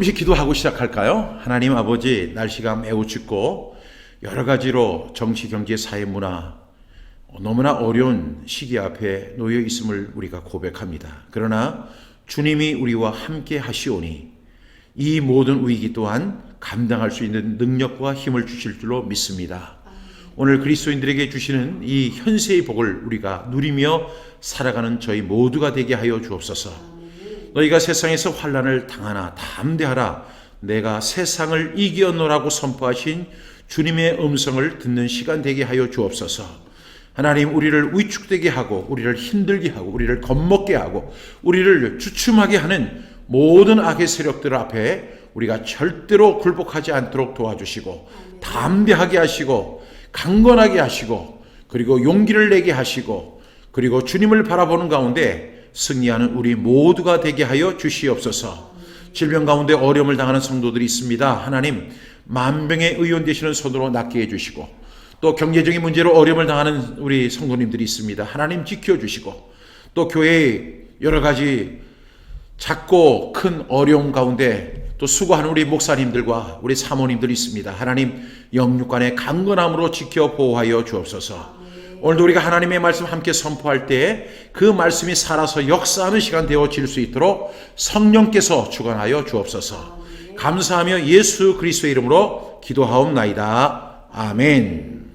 잠시 기도하고 시작할까요? 하나님 아버지, 날씨가 매우 춥고 여러 가지로 정치, 경제, 사회, 문화 너무나 어려운 시기 앞에 놓여 있음을 우리가 고백합니다. 그러나 주님이 우리와 함께 하시오니 이 모든 위기 또한 감당할 수 있는 능력과 힘을 주실 줄로 믿습니다. 오늘 그리스도인들에게 주시는 이 현세의 복을 우리가 누리며 살아가는 저희 모두가 되게 하여 주옵소서. 너희가 세상에서 환난을 당하나 담대하라. 내가 세상을 이겼노라고 선포하신 주님의 음성을 듣는 시간 되게 하여 주옵소서. 하나님, 우리를 위축되게 하고 우리를 힘들게 하고 우리를 겁먹게 하고 우리를 주춤하게 하는 모든 악의 세력들 앞에 우리가 절대로 굴복하지 않도록 도와주시고 담대하게 하시고 강건하게 하시고 그리고 용기를 내게 하시고 그리고 주님을 바라보는 가운데 승리하는 우리 모두가 되게 하여 주시옵소서. 질병 가운데 어려움을 당하는 성도들이 있습니다. 하나님, 만병의 의원 되시는 손으로 낫게 해주시고 또 경제적인 문제로 어려움을 당하는 우리 성도님들이 있습니다. 하나님 지켜주시고 또 교회의 여러 가지 작고 큰 어려움 가운데 또 수고하는 우리 목사님들과 우리 사모님들이 있습니다. 하나님 영육간의 강건함으로 지켜 보호하여 주옵소서. 오늘도 우리가 하나님의 말씀 함께 선포할 때 그 말씀이 살아서 역사하는 시간 되어질 수 있도록 성령께서 주관하여 주옵소서. 감사하며 예수 그리스도의 이름으로 기도하옵나이다. 아멘.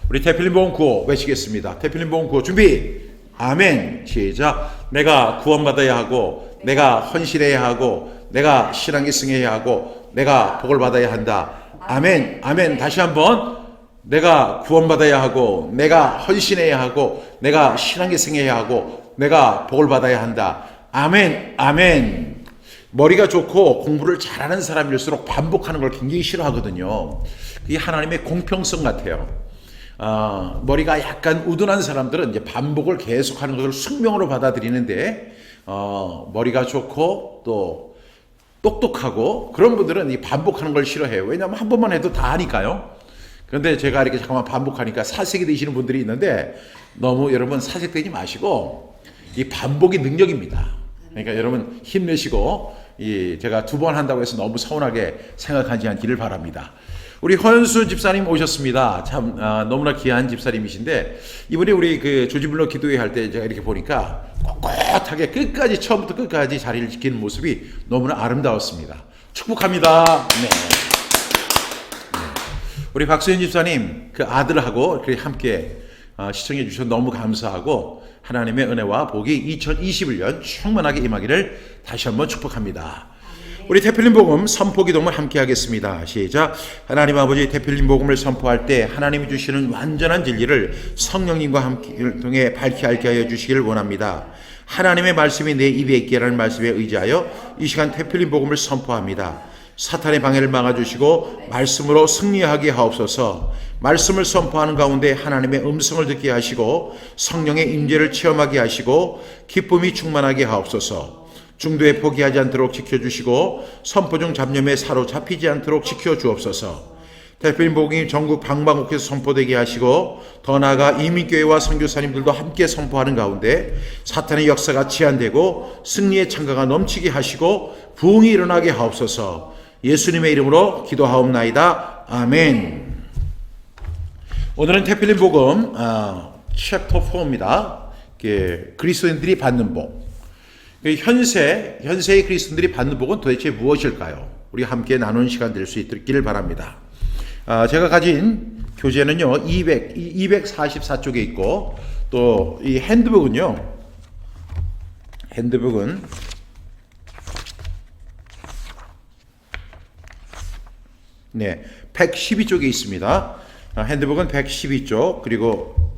우리 태필린 복음 구호 외치겠습니다. 태필린 복음 구호 준비. 아멘. 시작. 내가 구원받아야 하고 내가 헌신해야 하고 내가 신앙계승해야 하고 내가 복을 받아야 한다. 아멘. 아멘. 다시 한번. 내가 구원받아야 하고 내가 헌신해야 하고 내가 신앙계승해야 하고 내가 복을 받아야 한다. 아멘. 아멘. 머리가 좋고 공부를 잘하는 사람일수록 반복하는 걸 굉장히 싫어하거든요. 그게 하나님의 공평성 같아요. 머리가 약간 우둔한 사람들은 이제 반복을 계속하는 것을 숙명으로 받아들이는데 머리가 좋고 또 똑똑하고 그런 분들은 이 반복하는 걸 싫어해요. 왜냐하면 한 번만 해도 다 하니까요. 그런데 제가 이렇게 잠깐만 반복하니까 사색이 되시는 분들이 있는데 너무 여러분 사색되지 마시고 이 반복이 능력입니다. 그러니까 여러분 힘내시고 제가 2번 한다고 해서 너무 서운하게 생각하지 않기를 바랍니다. 우리 허연수 집사님 오셨습니다. 참 너무나 귀한 집사님이신데 이분이 우리 그 조지블러 기도회 할 때 제가 이렇게 보니까 꼿꼿하게 끝까지 처음부터 끝까지 자리를 지키는 모습이 너무나 아름다웠습니다. 축복합니다. 네. 우리 박수현 집사님 그 아들하고 함께 시청해 주셔서 너무 감사하고 하나님의 은혜와 복이 2021년 충만하게 임하기를 다시 한번 축복합니다. 우리 태필린 복음 선포 기도를 함께 하겠습니다. 시작. 하나님 아버지, 태필린 복음을 선포할 때 하나님이 주시는 완전한 진리를 성령님과 함께 통해 밝히 알게 하여 주시기를 원합니다. 하나님의 말씀이 내 입에 있기라는 말씀에 의지하여 이 시간 태필린 복음을 선포합니다. 사탄의 방해를 막아주시고 말씀으로 승리하게 하옵소서. 말씀을 선포하는 가운데 하나님의 음성을 듣게 하시고 성령의 임재를 체험하게 하시고 기쁨이 충만하게 하옵소서. 중도에 포기하지 않도록 지켜주시고 선포 중 잡념에 사로잡히지 않도록 지켜주옵소서. 태필린 복음이 전국 방방곡곡에서 선포되게 하시고 더 나아가 이민교회와 선교사님들도 함께 선포하는 가운데 사탄의 역사가 제한되고 승리의 창가가 넘치게 하시고 부흥이 일어나게 하옵소서. 예수님의 이름으로 기도하옵나이다. 아멘. 오늘은 태필린 복음 챕터 4입니다. 그리스도인들이 받는 복. 현세의 그리스도인들이 받는 복은 도대체 무엇일까요? 우리 함께 나누는 시간 될 수 있기를 바랍니다. 제가 가진 교재는요 244쪽에 있고 또 이 핸드북은 네, 112쪽에 있습니다. 핸드북은 112쪽, 그리고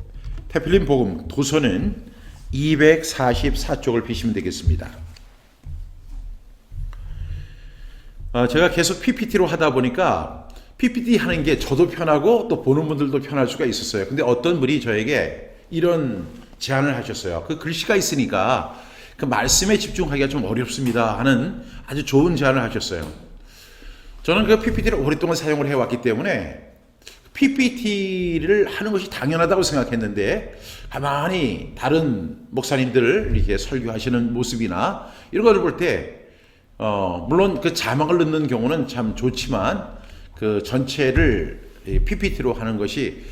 태필린 복음 도서는 244쪽을 비시면 되겠습니다. 제가 계속 PPT로 하다 보니까 PPT 하는 게 저도 편하고 또 보는 분들도 편할 수가 있었어요. 근데 어떤 분이 저에게 이런 제안을 하셨어요. 그 글씨가 있으니까 그 말씀에 집중하기가 좀 어렵습니다 하는 아주 좋은 제안을 하셨어요. 저는 그 PPT를 오랫동안 사용을 해왔기 때문에 PPT를 하는 것이 당연하다고 생각했는데 가만히 다른 목사님들 이렇게 설교하시는 모습이나 이런 것을 볼 때 물론 그 자막을 넣는 경우는 참 좋지만 그 전체를 PPT로 하는 것이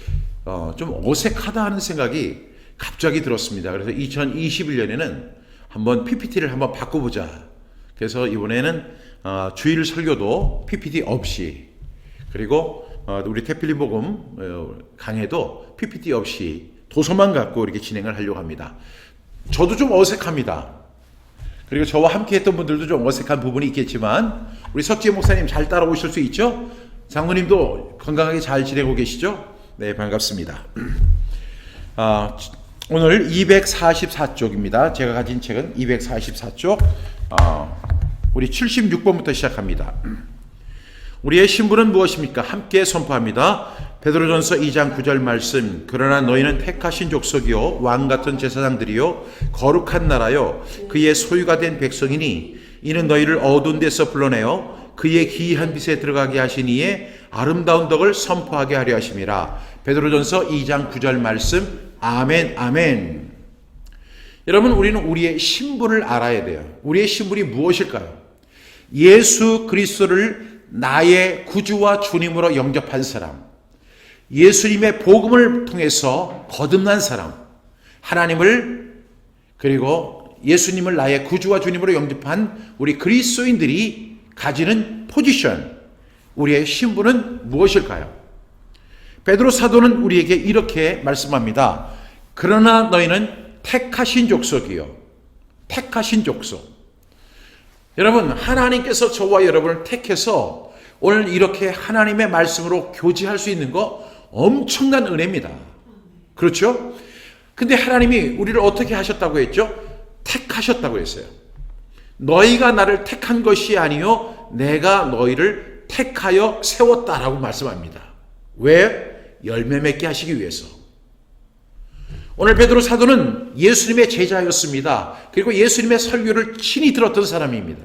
좀 어색하다 하는 생각이 갑자기 들었습니다. 그래서 2021년에는 한번 PPT를 한번 바꿔보자. 그래서 이번에는 주일 설교도 PPT 없이, 그리고 우리 태필리 복음 강해도 PPT 없이 도서만 갖고 이렇게 진행을 하려고 합니다. 저도 좀 어색합니다. 그리고 저와 함께 했던 분들도 좀 어색한 부분이 있겠지만 우리 석지혜 목사님 잘 따라오실 수 있죠? 장로님도 건강하게 잘 지내고 계시죠? 네, 반갑습니다. 오늘 244쪽입니다. 제가 가진 책은 244쪽, 우리 76번부터 시작합니다. 우리의 신분은 무엇입니까? 함께 선포합니다. 베드로전서 2장 9절 말씀. 그러나 너희는 택하신 족속이요 왕같은 제사장들이요 거룩한 나라요 그의 소유가 된 백성이니 이는 너희를 어두운 데서 불러내어 그의 기이한 빛에 들어가게 하신 이의 아름다운 덕을 선포하게 하려 하심이라. 베드로전서 2장 9절 말씀. 아멘, 아멘. 여러분, 우리는 우리의 신분을 알아야 돼요. 우리의 신분이 무엇일까요? 예수 그리스도를 나의 구주와 주님으로 영접한 사람, 예수님의 복음을 통해서 거듭난 사람, 하나님을, 그리고 예수님을 나의 구주와 주님으로 영접한 우리 그리스도인들이 가지는 포지션, 우리의 신분은 무엇일까요? 베드로 사도는 우리에게 이렇게 말씀합니다. 그러나 너희는 택하신 족속이요. 택하신 족속. 여러분, 하나님께서 저와 여러분을 택해서 오늘 이렇게 하나님의 말씀으로 교제할 수 있는 거 엄청난 은혜입니다. 그렇죠? 근데 하나님이 우리를 어떻게 하셨다고 했죠? 택하셨다고 했어요. 너희가 나를 택한 것이 아니요 내가 너희를 택하여 세웠다라고 말씀합니다. 왜? 열매 맺게 하시기 위해서. 오늘 베드로 사도는 예수님의 제자였습니다. 그리고 예수님의 설교를 친히 들었던 사람입니다.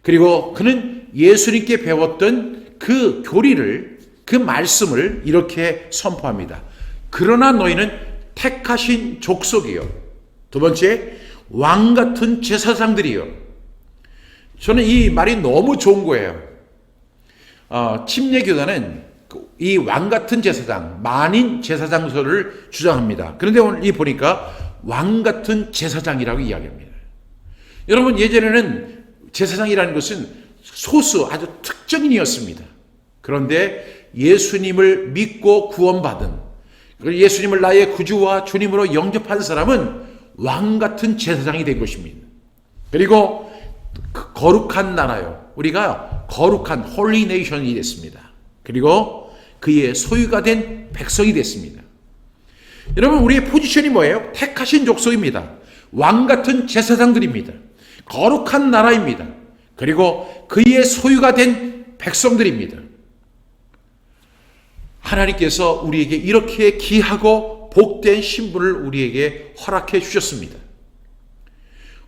그리고 그는 예수님께 배웠던 그 교리를, 그 말씀을 이렇게 선포합니다. 그러나 너희는 택하신 족속이요. 두 번째, 왕같은 제사장들이요. 저는 이 말이 너무 좋은 거예요. 침례교단은 이 왕같은 제사장, 만인 제사장설을 주장합니다. 그런데 오늘 이 보니까 왕같은 제사장이라고 이야기합니다. 여러분, 예전에는 제사장이라는 것은 소수, 아주 특정인이었습니다. 그런데 예수님을 믿고 구원받은, 예수님을 나의 구주와 주님으로 영접한 사람은 왕같은 제사장이 된 것입니다. 그리고 거룩한 나라요. 우리가 거룩한 홀리 네이션이 됐습니다. 그리고 그의 소유가 된 백성이 됐습니다. 여러분, 우리의 포지션이 뭐예요? 택하신 족속입니다. 왕같은 제사장들입니다. 거룩한 나라입니다. 그리고 그의 소유가 된 백성들입니다. 하나님께서 우리에게 이렇게 귀하고 복된 신분을 우리에게 허락해 주셨습니다.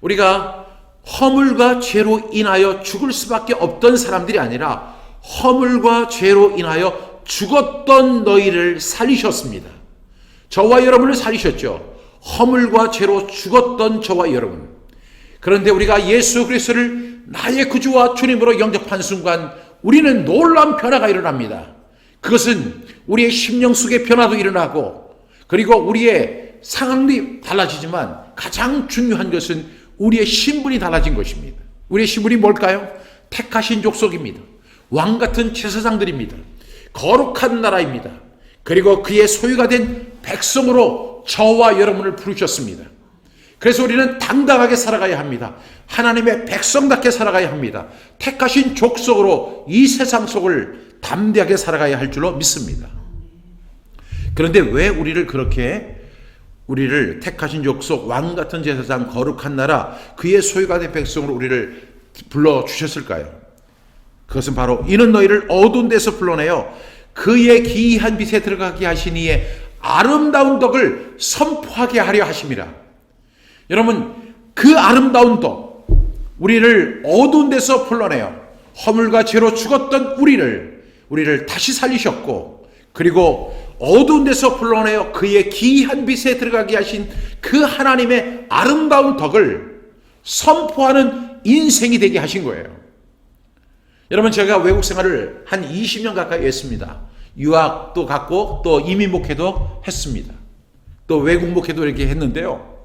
우리가 허물과 죄로 인하여 죽을 수밖에 없던 사람들이 아니라 허물과 죄로 인하여 죽었던 너희를 살리셨습니다. 저와 여러분을 살리셨죠. 허물과 죄로 죽었던 저와 여러분. 그런데 우리가 예수 그리스도를 나의 구주와 주님으로 영접한 순간 우리는 놀라운 변화가 일어납니다. 그것은 우리의 심령 속의 변화도 일어나고, 그리고 우리의 상황이 달라지지만 가장 중요한 것은 우리의 신분이 달라진 것입니다. 우리의 신분이 뭘까요? 택하신 족속입니다. 왕같은 제사장들입니다. 거룩한 나라입니다. 그리고 그의 소유가 된 백성으로 저와 여러분을 부르셨습니다. 그래서 우리는 당당하게 살아가야 합니다. 하나님의 백성답게 살아가야 합니다. 택하신 족속으로 이 세상 속을 담대하게 살아가야 할 줄로 믿습니다. 그런데 왜 우리를 택하신 족속, 왕같은 제사장, 거룩한 나라, 그의 소유가 된 백성으로 우리를 불러주셨을까요? 그것은 바로 이는 너희를 어두운 데서 불러내어 그의 기이한 빛에 들어가게 하신 이의 아름다운 덕을 선포하게 하려 하심이라. 여러분, 그 아름다운 덕, 우리를 어두운 데서 불러내어 허물과 죄로 죽었던 우리를 다시 살리셨고, 그리고 어두운 데서 불러내어 그의 기이한 빛에 들어가게 하신 그 하나님의 아름다운 덕을 선포하는 인생이 되게 하신 거예요. 여러분, 제가 외국 생활을 한 20년 가까이 했습니다. 유학도 갔고 또 이민 목회도 했습니다. 또 외국 목회도 이렇게 했는데요.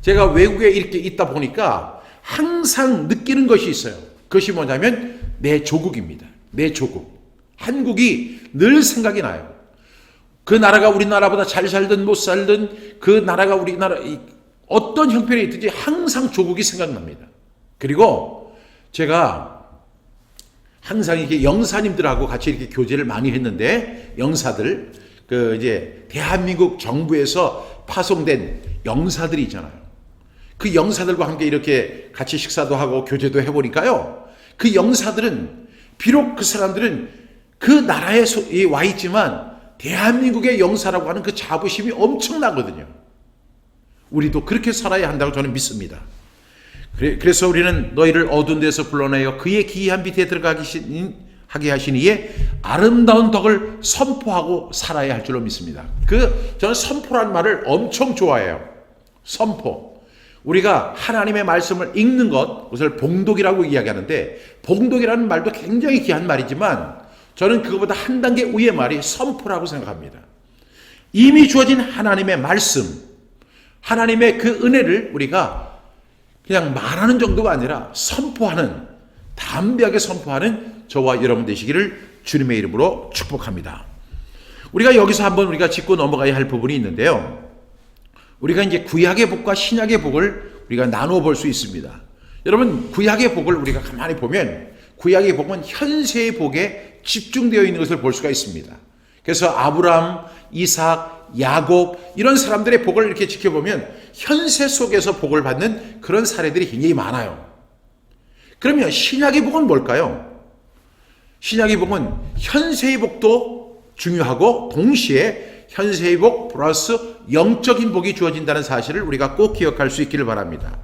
제가 외국에 이렇게 있다 보니까 항상 느끼는 것이 있어요. 그것이 뭐냐면 내 조국입니다. 내 조국. 한국이 늘 생각이 나요. 그 나라가 우리나라보다 잘 살든 못 살든 그 나라가 우리나라 어떤 형편에 있든지 항상 조국이 생각납니다. 그리고 제가 항상 이렇게 영사님들하고 같이 이렇게 교제를 많이 했는데, 영사들, 이제 대한민국 정부에서 파송된 영사들이 있잖아요. 그 영사들과 함께 이렇게 같이 식사도 하고 교제도 해보니까요. 그 영사들은, 비록 그 사람들은 그 나라에 와 있지만 대한민국의 영사라고 하는 그 자부심이 엄청나거든요. 우리도 그렇게 살아야 한다고 저는 믿습니다. 그래서 우리는 너희를 어두운 데서 불러내어 그의 기이한 빛에 들어가게 하신 이에 아름다운 덕을 선포하고 살아야 할 줄로 믿습니다. 저는 선포라는 말을 엄청 좋아해요. 선포. 우리가 하나님의 말씀을 읽는 것, 그것을 봉독이라고 이야기하는데, 봉독이라는 말도 굉장히 귀한 말이지만 저는 그것보다 한 단계 위의 말이 선포라고 생각합니다. 이미 주어진 하나님의 말씀, 하나님의 그 은혜를 우리가 그냥 말하는 정도가 아니라 선포하는, 담대하게 선포하는 저와 여러분 되시기를 주님의 이름으로 축복합니다. 우리가 여기서 한번 우리가 짚고 넘어가야 할 부분이 있는데요. 우리가 이제 구약의 복과 신약의 복을 우리가 나누어 볼 수 있습니다. 여러분, 구약의 복을 우리가 가만히 보면 구약의 복은 현세의 복에 집중되어 있는 것을 볼 수가 있습니다. 그래서 아브라함, 이삭, 야곱 이런 사람들의 복을 이렇게 지켜보면 현세 속에서 복을 받는 그런 사례들이 굉장히 많아요. 그러면 신약의 복은 뭘까요? 신약의 복은 현세의 복도 중요하고 동시에 현세의 복 플러스 영적인 복이 주어진다는 사실을 우리가 꼭 기억할 수 있기를 바랍니다.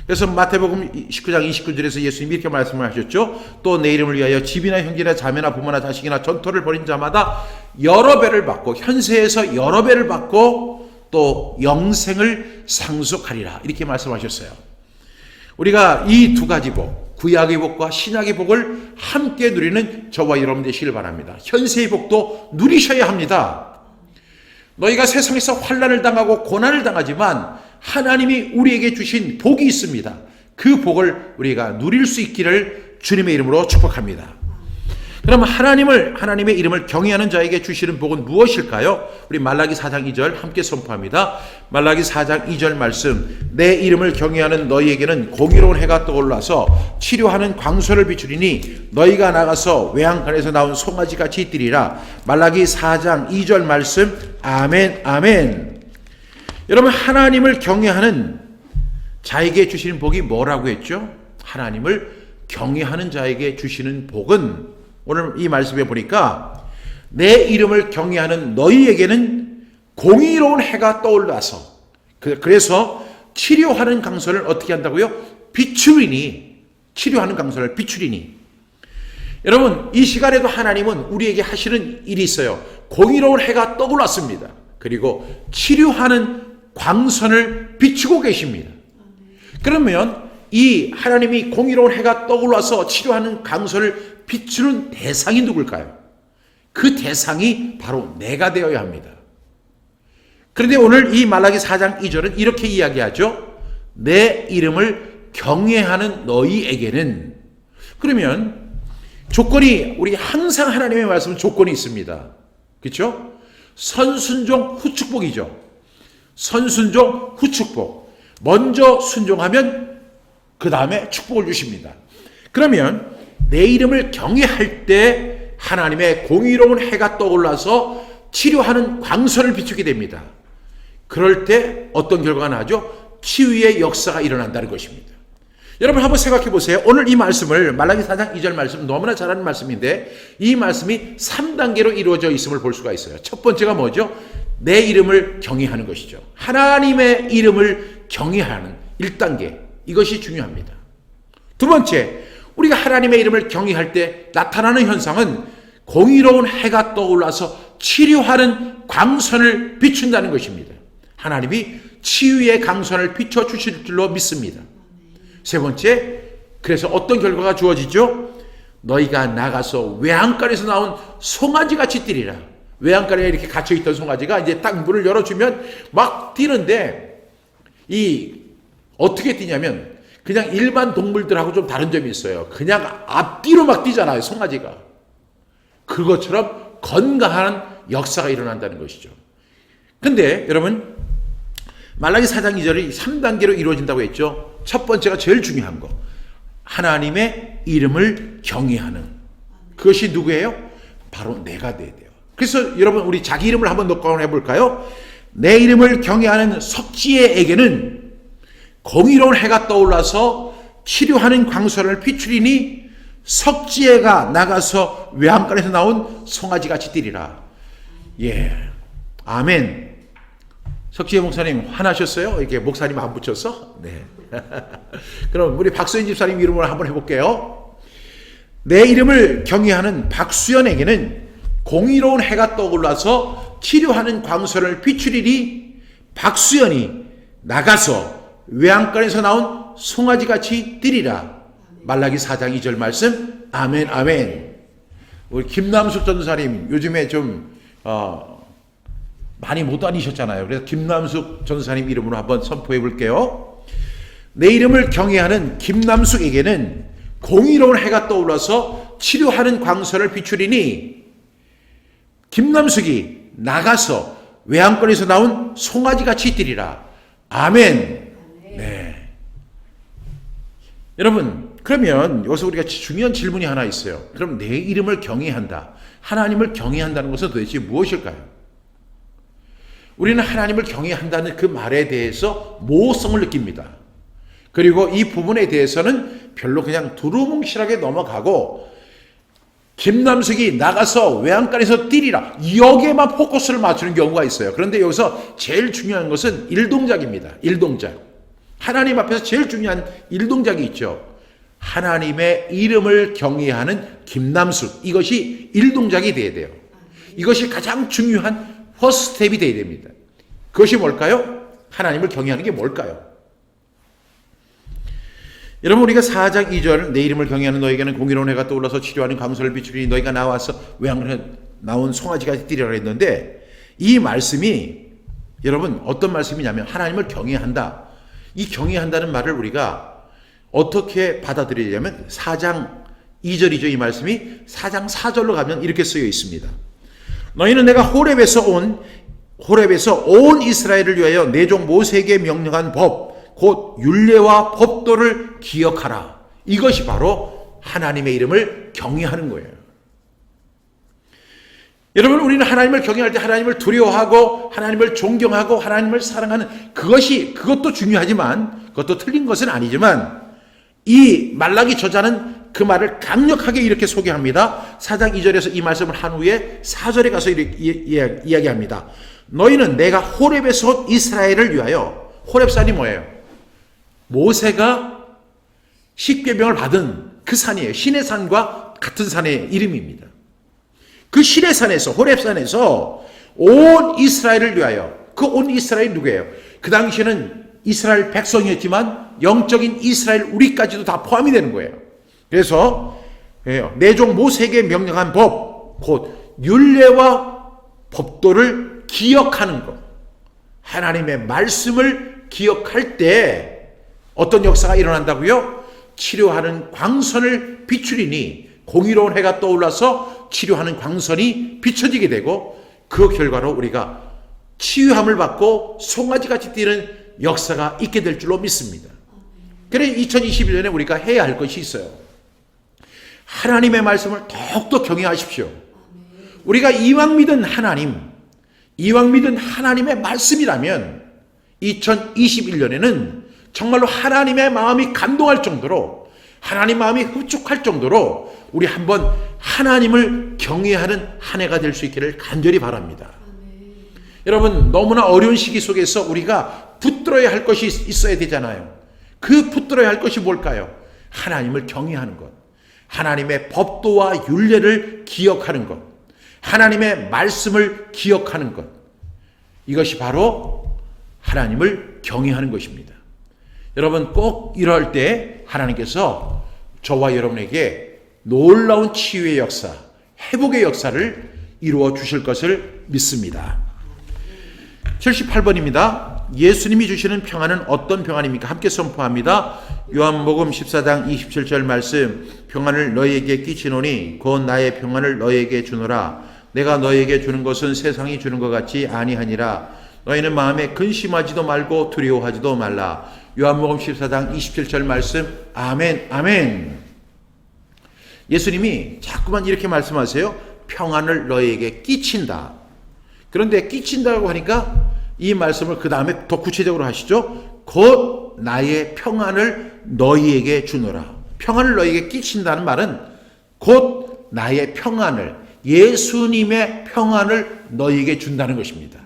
그래서 마태복음 19장 29절에서 예수님이 이렇게 말씀을 하셨죠. 또 내 이름을 위하여 집이나 형제나 자매나 부모나 자식이나 전토를 벌인 자마다 여러 배를 받고, 현세에서 여러 배를 받고 또 영생을 상속하리라, 이렇게 말씀하셨어요. 우리가 이 두 가지 복, 구약의 복과 신약의 복을 함께 누리는 저와 여러분 되시길 바랍니다. 현세의 복도 누리셔야 합니다. 너희가 세상에서 환난을 당하고 고난을 당하지만 하나님이 우리에게 주신 복이 있습니다. 그 복을 우리가 누릴 수 있기를 주님의 이름으로 축복합니다. 그럼 하나님의 이름을 경외하는 자에게 주시는 복은 무엇일까요? 우리 말라기 4장 2절 함께 선포합니다. 말라기 4장 2절 말씀. 내 이름을 경외하는 너희에게는 공의로운 해가 떠올라서 치료하는 광선을 비추리니 너희가 나가서 외양간에서 나온 송아지같이 뛰리라. 말라기 4장 2절 말씀. 아멘, 아멘. 여러분, 하나님을 경외하는 자에게 주시는 복이 뭐라고 했죠? 하나님을 경외하는 자에게 주시는 복은 오늘 이 말씀에 보니까 내 이름을 경외하는 너희에게는 공의로운 해가 떠올라서, 그래서 치료하는 강선을 어떻게 한다고요? 비추리니. 치료하는 강선을 비추리니. 여러분, 이 시간에도 하나님은 우리에게 하시는 일이 있어요. 공의로운 해가 떠올랐습니다. 그리고 치료하는 광선을 비추고 계십니다. 그러면 이 하나님이 공의로운 해가 떠올라서 치료하는 광선을 비추는 대상이 누굴까요? 그 대상이 바로 내가 되어야 합니다. 그런데 오늘 이 말라기 4장 2절은 이렇게 이야기하죠. 내 이름을 경외하는 너희에게는. 그러면 조건이, 우리 항상 하나님의 말씀은 조건이 있습니다. 그렇죠? 선순종 후축복이죠. 선순종 후축복. 먼저 순종하면 그 다음에 축복을 주십니다. 그러면 내 이름을 경외할 때 하나님의 공의로운 해가 떠올라서 치료하는 광선을 비추게 됩니다. 그럴 때 어떤 결과가 나죠? 치유의 역사가 일어난다는 것입니다. 여러분 한번 생각해 보세요. 오늘 이 말씀을, 말라기 4장 2절 말씀 너무나 잘 아는 말씀인데 이 말씀이 3단계로 이루어져 있음을 볼 수가 있어요. 첫 번째가 뭐죠? 내 이름을 경외하는 것이죠. 하나님의 이름을 경외하는 1단계. 이것이 중요합니다. 두 번째, 우리가 하나님의 이름을 경외할 때 나타나는 현상은 공의로운 해가 떠올라서 치료하는 광선을 비춘다는 것입니다. 하나님이 치유의 광선을 비춰주실 줄로 믿습니다. 세 번째, 그래서 어떤 결과가 주어지죠? 너희가 나가서 외양간에서 나온 송아지같이 뛰리라. 외양간에 이렇게 갇혀있던 송아지가 이제 딱 문을 열어주면 막 뛰는데, 어떻게 뛰냐면 그냥 일반 동물들하고 좀 다른 점이 있어요. 그냥 앞뒤로 막 뛰잖아요, 송아지가. 그것처럼 건강한 역사가 일어난다는 것이죠. 근데 여러분, 말라기 4장 2절이 3단계로 이루어진다고 했죠. 첫 번째가 제일 중요한 거. 하나님의 이름을 경외하는. 그것이 누구예요? 바로 내가 돼야 돼요. 그래서 여러분, 우리 자기 이름을 한번 녹음해 볼까요? 내 이름을 경외하는 석지에게는 공의로운 해가 떠올라서 치료하는 광선을 비추리니 석지에가 나가서 외양간에서 나온 송아지같이 뛰리라. 예, 아멘. 석지혜 목사님 화나셨어요? 이렇게 목사님 안 붙였어? 네. 그럼 우리 박수현 집사님 이름으로 한번 해볼게요. 내 이름을 경외하는 박수현에게는 공의로운 해가 떠올라서 치료하는 광선을 비추리니 박수현이 나가서 외양간에서 나온 송아지같이 뛰리라. 말라기 4장 2절 말씀. 아멘, 아멘. 우리 김남숙 전사님 요즘에 좀 많이 못 다니셨잖아요. 그래서 김남숙 전사님 이름으로 한번 선포해 볼게요. 내 이름을 경외하는 김남숙에게는 공의로운 해가 떠올라서 치료하는 광선을 비추리니 김남숙이 나가서 외양간에서 나온 송아지같이 뛰리라. 아멘. 네. 여러분, 그러면 여기서 우리가 중요한 질문이 하나 있어요. 그럼 내 이름을 경외한다, 하나님을 경외한다는 것은 도대체 무엇일까요? 우리는 하나님을 경외한다는 그 말에 대해서 모호성을 느낍니다. 그리고 이 부분에 대해서는 별로 그냥 두루뭉실하게 넘어가고, 김남숙이 나가서 외양간에서 뛰리라, 여기에만 포커스를 맞추는 경우가 있어요. 그런데 여기서 제일 중요한 것은 일동작입니다. 일동작. 하나님 앞에서 제일 중요한 일동작이 있죠. 하나님의 이름을 경외하는 김남숙, 이것이 일동작이 돼야 돼요. 이것이 가장 중요한 퍼스트 스텝이 돼야 됩니다. 그것이 뭘까요? 하나님을 경외하는 게 뭘까요? 여러분, 우리가 4장 2절 내 이름을 경외하는 너에게는 공의로운 해가 떠올라서 치료하는 광선을 비추리니 너희가 나와서 외양간에 나온 송아지같이 뛰리라 했는데, 이 말씀이 여러분 어떤 말씀이냐면 하나님을 경외한다. 이 경외한다는 말을 우리가 어떻게 받아들이냐면 4장 2절이죠. 이 말씀이 4장 4절로 가면 이렇게 쓰여 있습니다. 너희는 내가 호렙에서 온 이스라엘을 위하여 내 종 모세에게 명령한 법, 곧 율례와 법도를 기억하라. 이것이 바로 하나님의 이름을 경외하는 거예요. 여러분, 우리는 하나님을 경외할 때 하나님을 두려워하고 하나님을 존경하고 하나님을 사랑하는 그것도 중요하지만, 그것도 틀린 것은 아니지만, 이 말라기 저자는 그 말을 강력하게 이렇게 소개합니다. 4장 2절에서 이 말씀을 한 후에 4절에 가서 이렇게 이야기합니다. 너희는 내가 호렙에서 온 이스라엘을 위하여, 호렙산이 뭐예요? 모세가 십계명을 받은 그 산이에요. 신의 산과 같은 산의 이름입니다. 그 신의 산에서, 호렙산에서 온 이스라엘을 위하여, 그 온 이스라엘이 누구예요? 그 당시에는 이스라엘 백성이었지만 영적인 이스라엘 우리까지도 다 포함이 되는 거예요. 그래서 내 종 모세에게 명령한 법, 곧 율례와 법도를 기억하는 것. 하나님의 말씀을 기억할 때 어떤 역사가 일어난다고요? 치료하는 광선을 비추리니 공의로운 해가 떠올라서 치료하는 광선이 비춰지게 되고, 그 결과로 우리가 치유함을 받고 송아지같이 뛰는 역사가 있게 될 줄로 믿습니다. 그래서 2021년에 우리가 해야 할 것이 있어요. 하나님의 말씀을 더욱더 경외하십시오. 우리가 이왕 믿은 하나님의 말씀이라면 2021년에는 정말로 하나님의 마음이 감동할 정도로, 하나님 마음이 흡족할 정도로 우리 한번 하나님을 경외하는 한 해가 될 수 있기를 간절히 바랍니다. 여러분, 너무나 어려운 시기 속에서 우리가 붙들어야 할 것이 있어야 되잖아요. 그 붙들어야 할 것이 뭘까요? 하나님을 경외하는 것, 하나님의 법도와 율례를 기억하는 것, 하나님의 말씀을 기억하는 것, 이것이 바로 하나님을 경외하는 것입니다. 여러분, 꼭 이럴 때 하나님께서 저와 여러분에게 놀라운 치유의 역사, 회복의 역사를 이루어 주실 것을 믿습니다. 78번입니다. 예수님이 주시는 평안은 어떤 평안입니까? 함께 선포합니다. 요한복음 14장 27절 말씀, 평안을 너희에게 끼치노니 곧 나의 평안을 너희에게 주노라. 내가 너희에게 주는 것은 세상이 주는 것 같지 아니하니라. 너희는 마음에 근심하지도 말고 두려워하지도 말라. 요한복음 14장 27절 말씀. 아멘, 아멘. 예수님이 자꾸만 이렇게 말씀하세요. 평안을 너희에게 끼친다. 그런데 끼친다고 하니까 이 말씀을 그 다음에 더 구체적으로 하시죠. 곧 나의 평안을 너희에게 주노라. 평안을 너희에게 끼친다는 말은 곧 나의 평안을, 예수님의 평안을 너희에게 준다는 것입니다.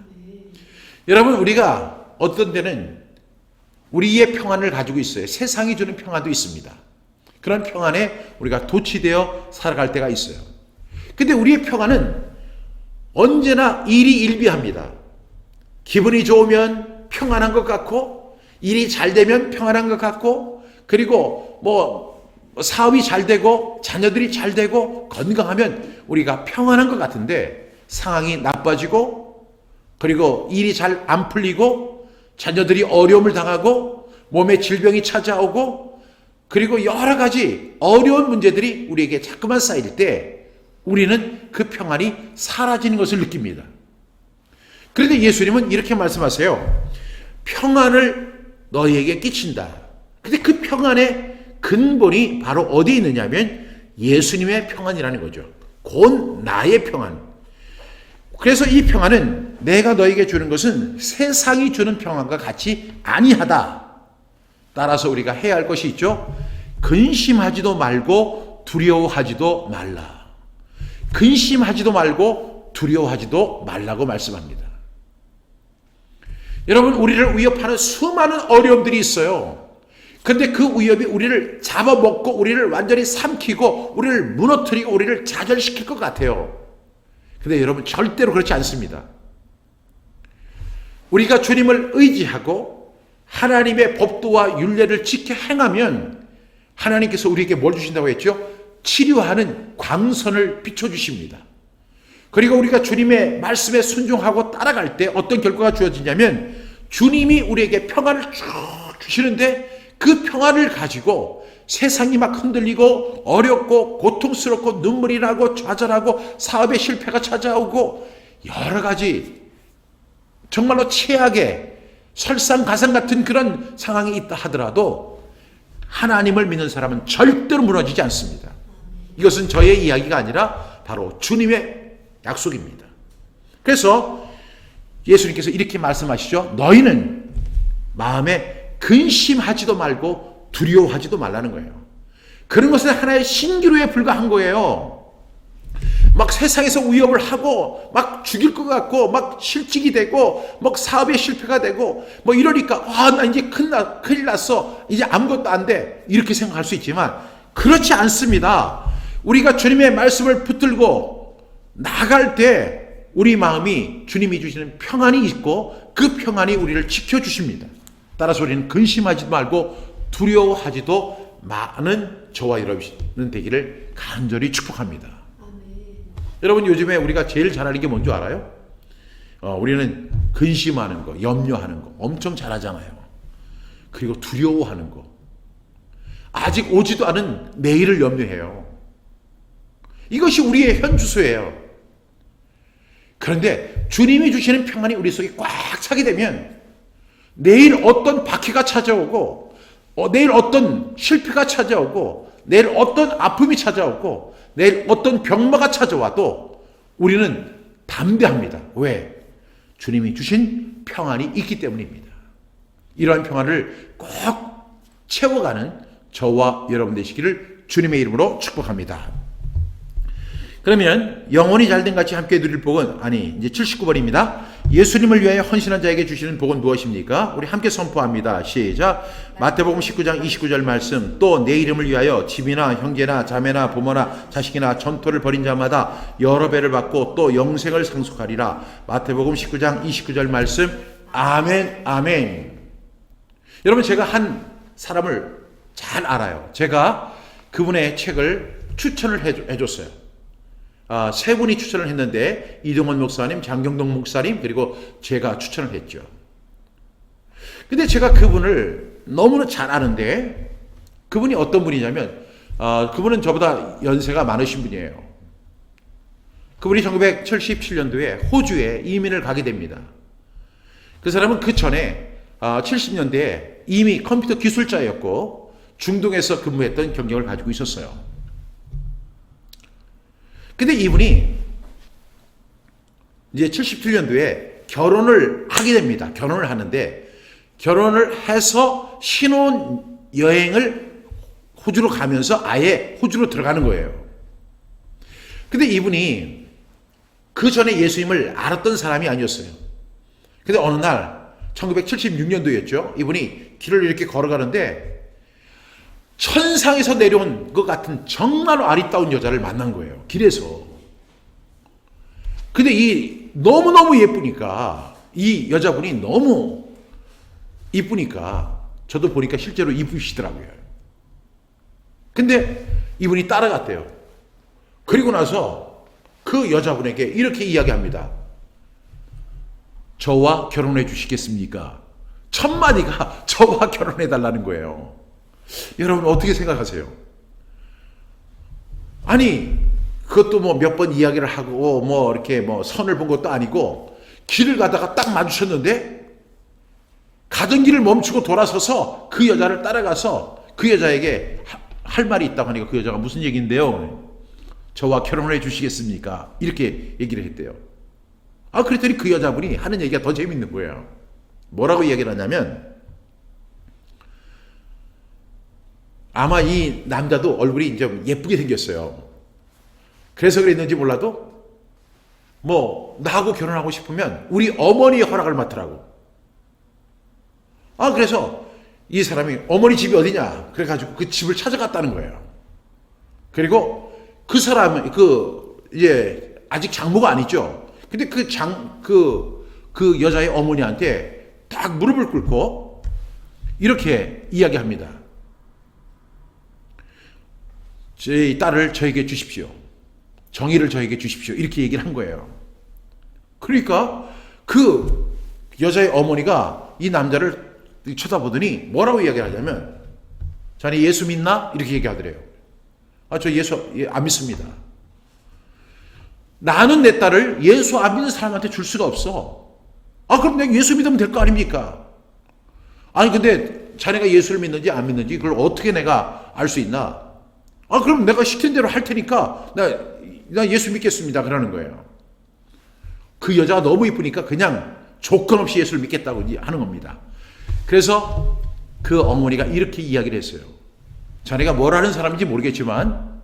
여러분, 우리가 어떤 때는 우리의 평안을 가지고 있어요. 세상이 주는 평안도 있습니다. 그런 평안에 우리가 도취되어 살아갈 때가 있어요. 근데 우리의 평안은 언제나 일희일비합니다. 기분이 좋으면 평안한 것 같고, 일이 잘 되면 평안한 것 같고, 그리고 사업이 잘 되고 자녀들이 잘 되고 건강하면 우리가 평안한 것 같은데, 상황이 나빠지고 그리고 일이 잘 안 풀리고 자녀들이 어려움을 당하고 몸에 질병이 찾아오고 그리고 여러 가지 어려운 문제들이 우리에게 자꾸만 쌓일 때 우리는 그 평안이 사라지는 것을 느낍니다. 그런데 예수님은 이렇게 말씀하세요. 평안을 너희에게 끼친다. 근데 그 평안의 근본이 바로 어디에 있느냐면 예수님의 평안이라는 거죠. 곧 나의 평안. 그래서 이 평안은 내가 너에게 주는 것은 세상이 주는 평안과 같이 아니하다. 따라서 우리가 해야 할 것이 있죠. 근심하지도 말고 두려워하지도 말라. 근심하지도 말고 두려워하지도 말라고 말씀합니다. 여러분, 우리를 위협하는 수많은 어려움들이 있어요. 그런데 그 위협이 우리를 잡아먹고 우리를 완전히 삼키고 우리를 무너뜨리고 우리를 좌절시킬 것 같아요. 근데 여러분, 절대로 그렇지 않습니다. 우리가 주님을 의지하고 하나님의 법도와 율례를 지켜 행하면 하나님께서 우리에게 뭘 주신다고 했죠? 치료하는 광선을 비춰주십니다. 그리고 우리가 주님의 말씀에 순종하고 따라갈 때 어떤 결과가 주어지냐면 주님이 우리에게 평안을 쭉 주시는데 그 평안을 가지고 세상이 막 흔들리고 어렵고 고통스럽고 눈물이 나고 좌절하고 사업의 실패가 찾아오고 여러 가지 정말로 최악의 설상가상 같은 그런 상황이 있다 하더라도 하나님을 믿는 사람은 절대로 무너지지 않습니다. 이것은 저의 이야기가 아니라 바로 주님의 약속입니다. 그래서 예수님께서 이렇게 말씀하시죠. 너희는 마음에 근심하지도 말고 두려워하지도 말라는 거예요. 그런 것은 하나의 신기루에 불과한 거예요. 막 세상에서 위협을 하고 막 죽일 것 같고 막 실직이 되고 막 사업에 실패가 되고 뭐 이러니까 나 이제 큰일 났어. 이제 아무것도 안 돼. 이렇게 생각할 수 있지만 그렇지 않습니다. 우리가 주님의 말씀을 붙들고 나갈 때 우리 마음이 주님이 주시는 평안이 있고 그 평안이 우리를 지켜주십니다. 따라서 우리는 근심하지 말고 두려워하지도 많은 저와 여러분은 되기를 간절히 축복합니다. 여러분, 요즘에 우리가 제일 잘하는 게 뭔지 알아요? 우리는 근심하는 거, 염려하는 거 엄청 잘하잖아요. 그리고 두려워하는 거, 아직 오지도 않은 내일을 염려해요. 이것이 우리의 현주소예요. 그런데 주님이 주시는 평안이 우리 속에 꽉 차게 되면 내일 어떤 박해가 찾아오고 내일 어떤 실패가 찾아오고 내일 어떤 아픔이 찾아오고 내일 어떤 병마가 찾아와도 우리는 담대합니다. 왜? 주님이 주신 평안이 있기 때문입니다. 이러한 평안을 꼭 채워가는 저와 여러분 되시기를 주님의 이름으로 축복합니다. 그러면 영혼이 잘된 같이 함께 누릴 복은 이제 79번입니다. 예수님을 위하여 헌신한 자에게 주시는 복은 무엇입니까? 우리 함께 선포합니다. 시작. 마태복음 19장 29절 말씀. 또 내 이름을 위하여 집이나 형제나 자매나 부모나 자식이나 전토를 벌인 자마다 여러 배를 받고 또 영생을 상속하리라. 마태복음 19장 29절 말씀. 아멘, 아멘. 여러분, 제가 한 사람을 잘 알아요. 제가 그분의 책을 추천을 해줬어요. 세 분이 추천을 했는데 이동원 목사님, 장경동 목사님, 그리고 제가 추천을 했죠. 근데 제가 그분을 너무나 잘 아는데 그분이 어떤 분이냐면 그분은 저보다 연세가 많으신 분이에요. 그분이 1977년도에 호주에 이민을 가게 됩니다. 그 사람은 그 전에 70년대에 이미 컴퓨터 기술자였고 중동에서 근무했던 경력을 가지고 있었어요. 근데 이분이 이제 77년도에 결혼을 하게 됩니다. 결혼을 하는데 결혼을 해서 신혼 여행을 호주로 가면서 아예 호주로 들어가는 거예요. 근데 이분이 그 전에 예수님을 알았던 사람이 아니었어요. 근데 어느 날 1976년도였죠. 이분이 길을 이렇게 걸어가는데 천상에서 내려온 것 같은 정말로 아리따운 여자를 만난 거예요. 길에서. 근데 너무너무 예쁘니까 이 여자분이 너무 이쁘니까 저도 보니까 실제로 이쁘시더라고요. 근데 이분이 따라갔대요. 그리고 나서 그 여자분에게 이렇게 이야기합니다. 저와 결혼해 주시겠습니까? 첫 마디가 저와 결혼해 달라는 거예요. 여러분 어떻게 생각하세요? 아니 그것도 뭐 몇 번 이야기를 하고 뭐 이렇게 뭐 선을 본 것도 아니고 길을 가다가 딱 마주쳤는데 가던 길을 멈추고 돌아서서 그 여자를 따라가서 그 여자에게 할 말이 있다고 하니까 그 여자가 무슨 얘기인데요? 저와 결혼을 해 주시겠습니까? 이렇게 얘기를 했대요. 그랬더니 그 여자분이 하는 얘기가 더 재밌는 거예요. 뭐라고 얘기를 하냐면 아마 이 남자도 얼굴이 좀 예쁘게 생겼어요. 그래서 그랬는지 몰라도 뭐 나하고 결혼하고 싶으면 우리 어머니의 허락을 맡으라고. 그래서 이 사람이 어머니 집이 어디냐? 그래가지고 그 집을 찾아갔다는 거예요. 그리고 그 사람은 이제 아직 장모가 아니죠. 근데 그 여자의 어머니한테 딱 무릎을 꿇고 이렇게 이야기합니다. 제 딸을 저에게 주십시오. 정의를 저에게 주십시오. 이렇게 얘기를 한 거예요. 그러니까 그 여자의 어머니가 이 남자를 쳐다보더니 뭐라고 이야기를 하냐면 자네 예수 믿나? 이렇게 얘기하더래요. 저 예수 안 믿습니다. 나는 내 딸을 예수 안 믿는 사람한테 줄 수가 없어. 그럼 내가 예수 믿으면 될 거 아닙니까? 아니 근데 자네가 예수를 믿는지 안 믿는지 그걸 어떻게 내가 알 수 있나? 그럼 내가 시킨 대로 할 테니까 나 예수 믿겠습니다. 그러는 거예요. 그 여자가 너무 이쁘니까 그냥 조건 없이 예수를 믿겠다고 하는 겁니다. 그래서 그 어머니가 이렇게 이야기를 했어요. 자네가 뭘 하는 사람인지 모르겠지만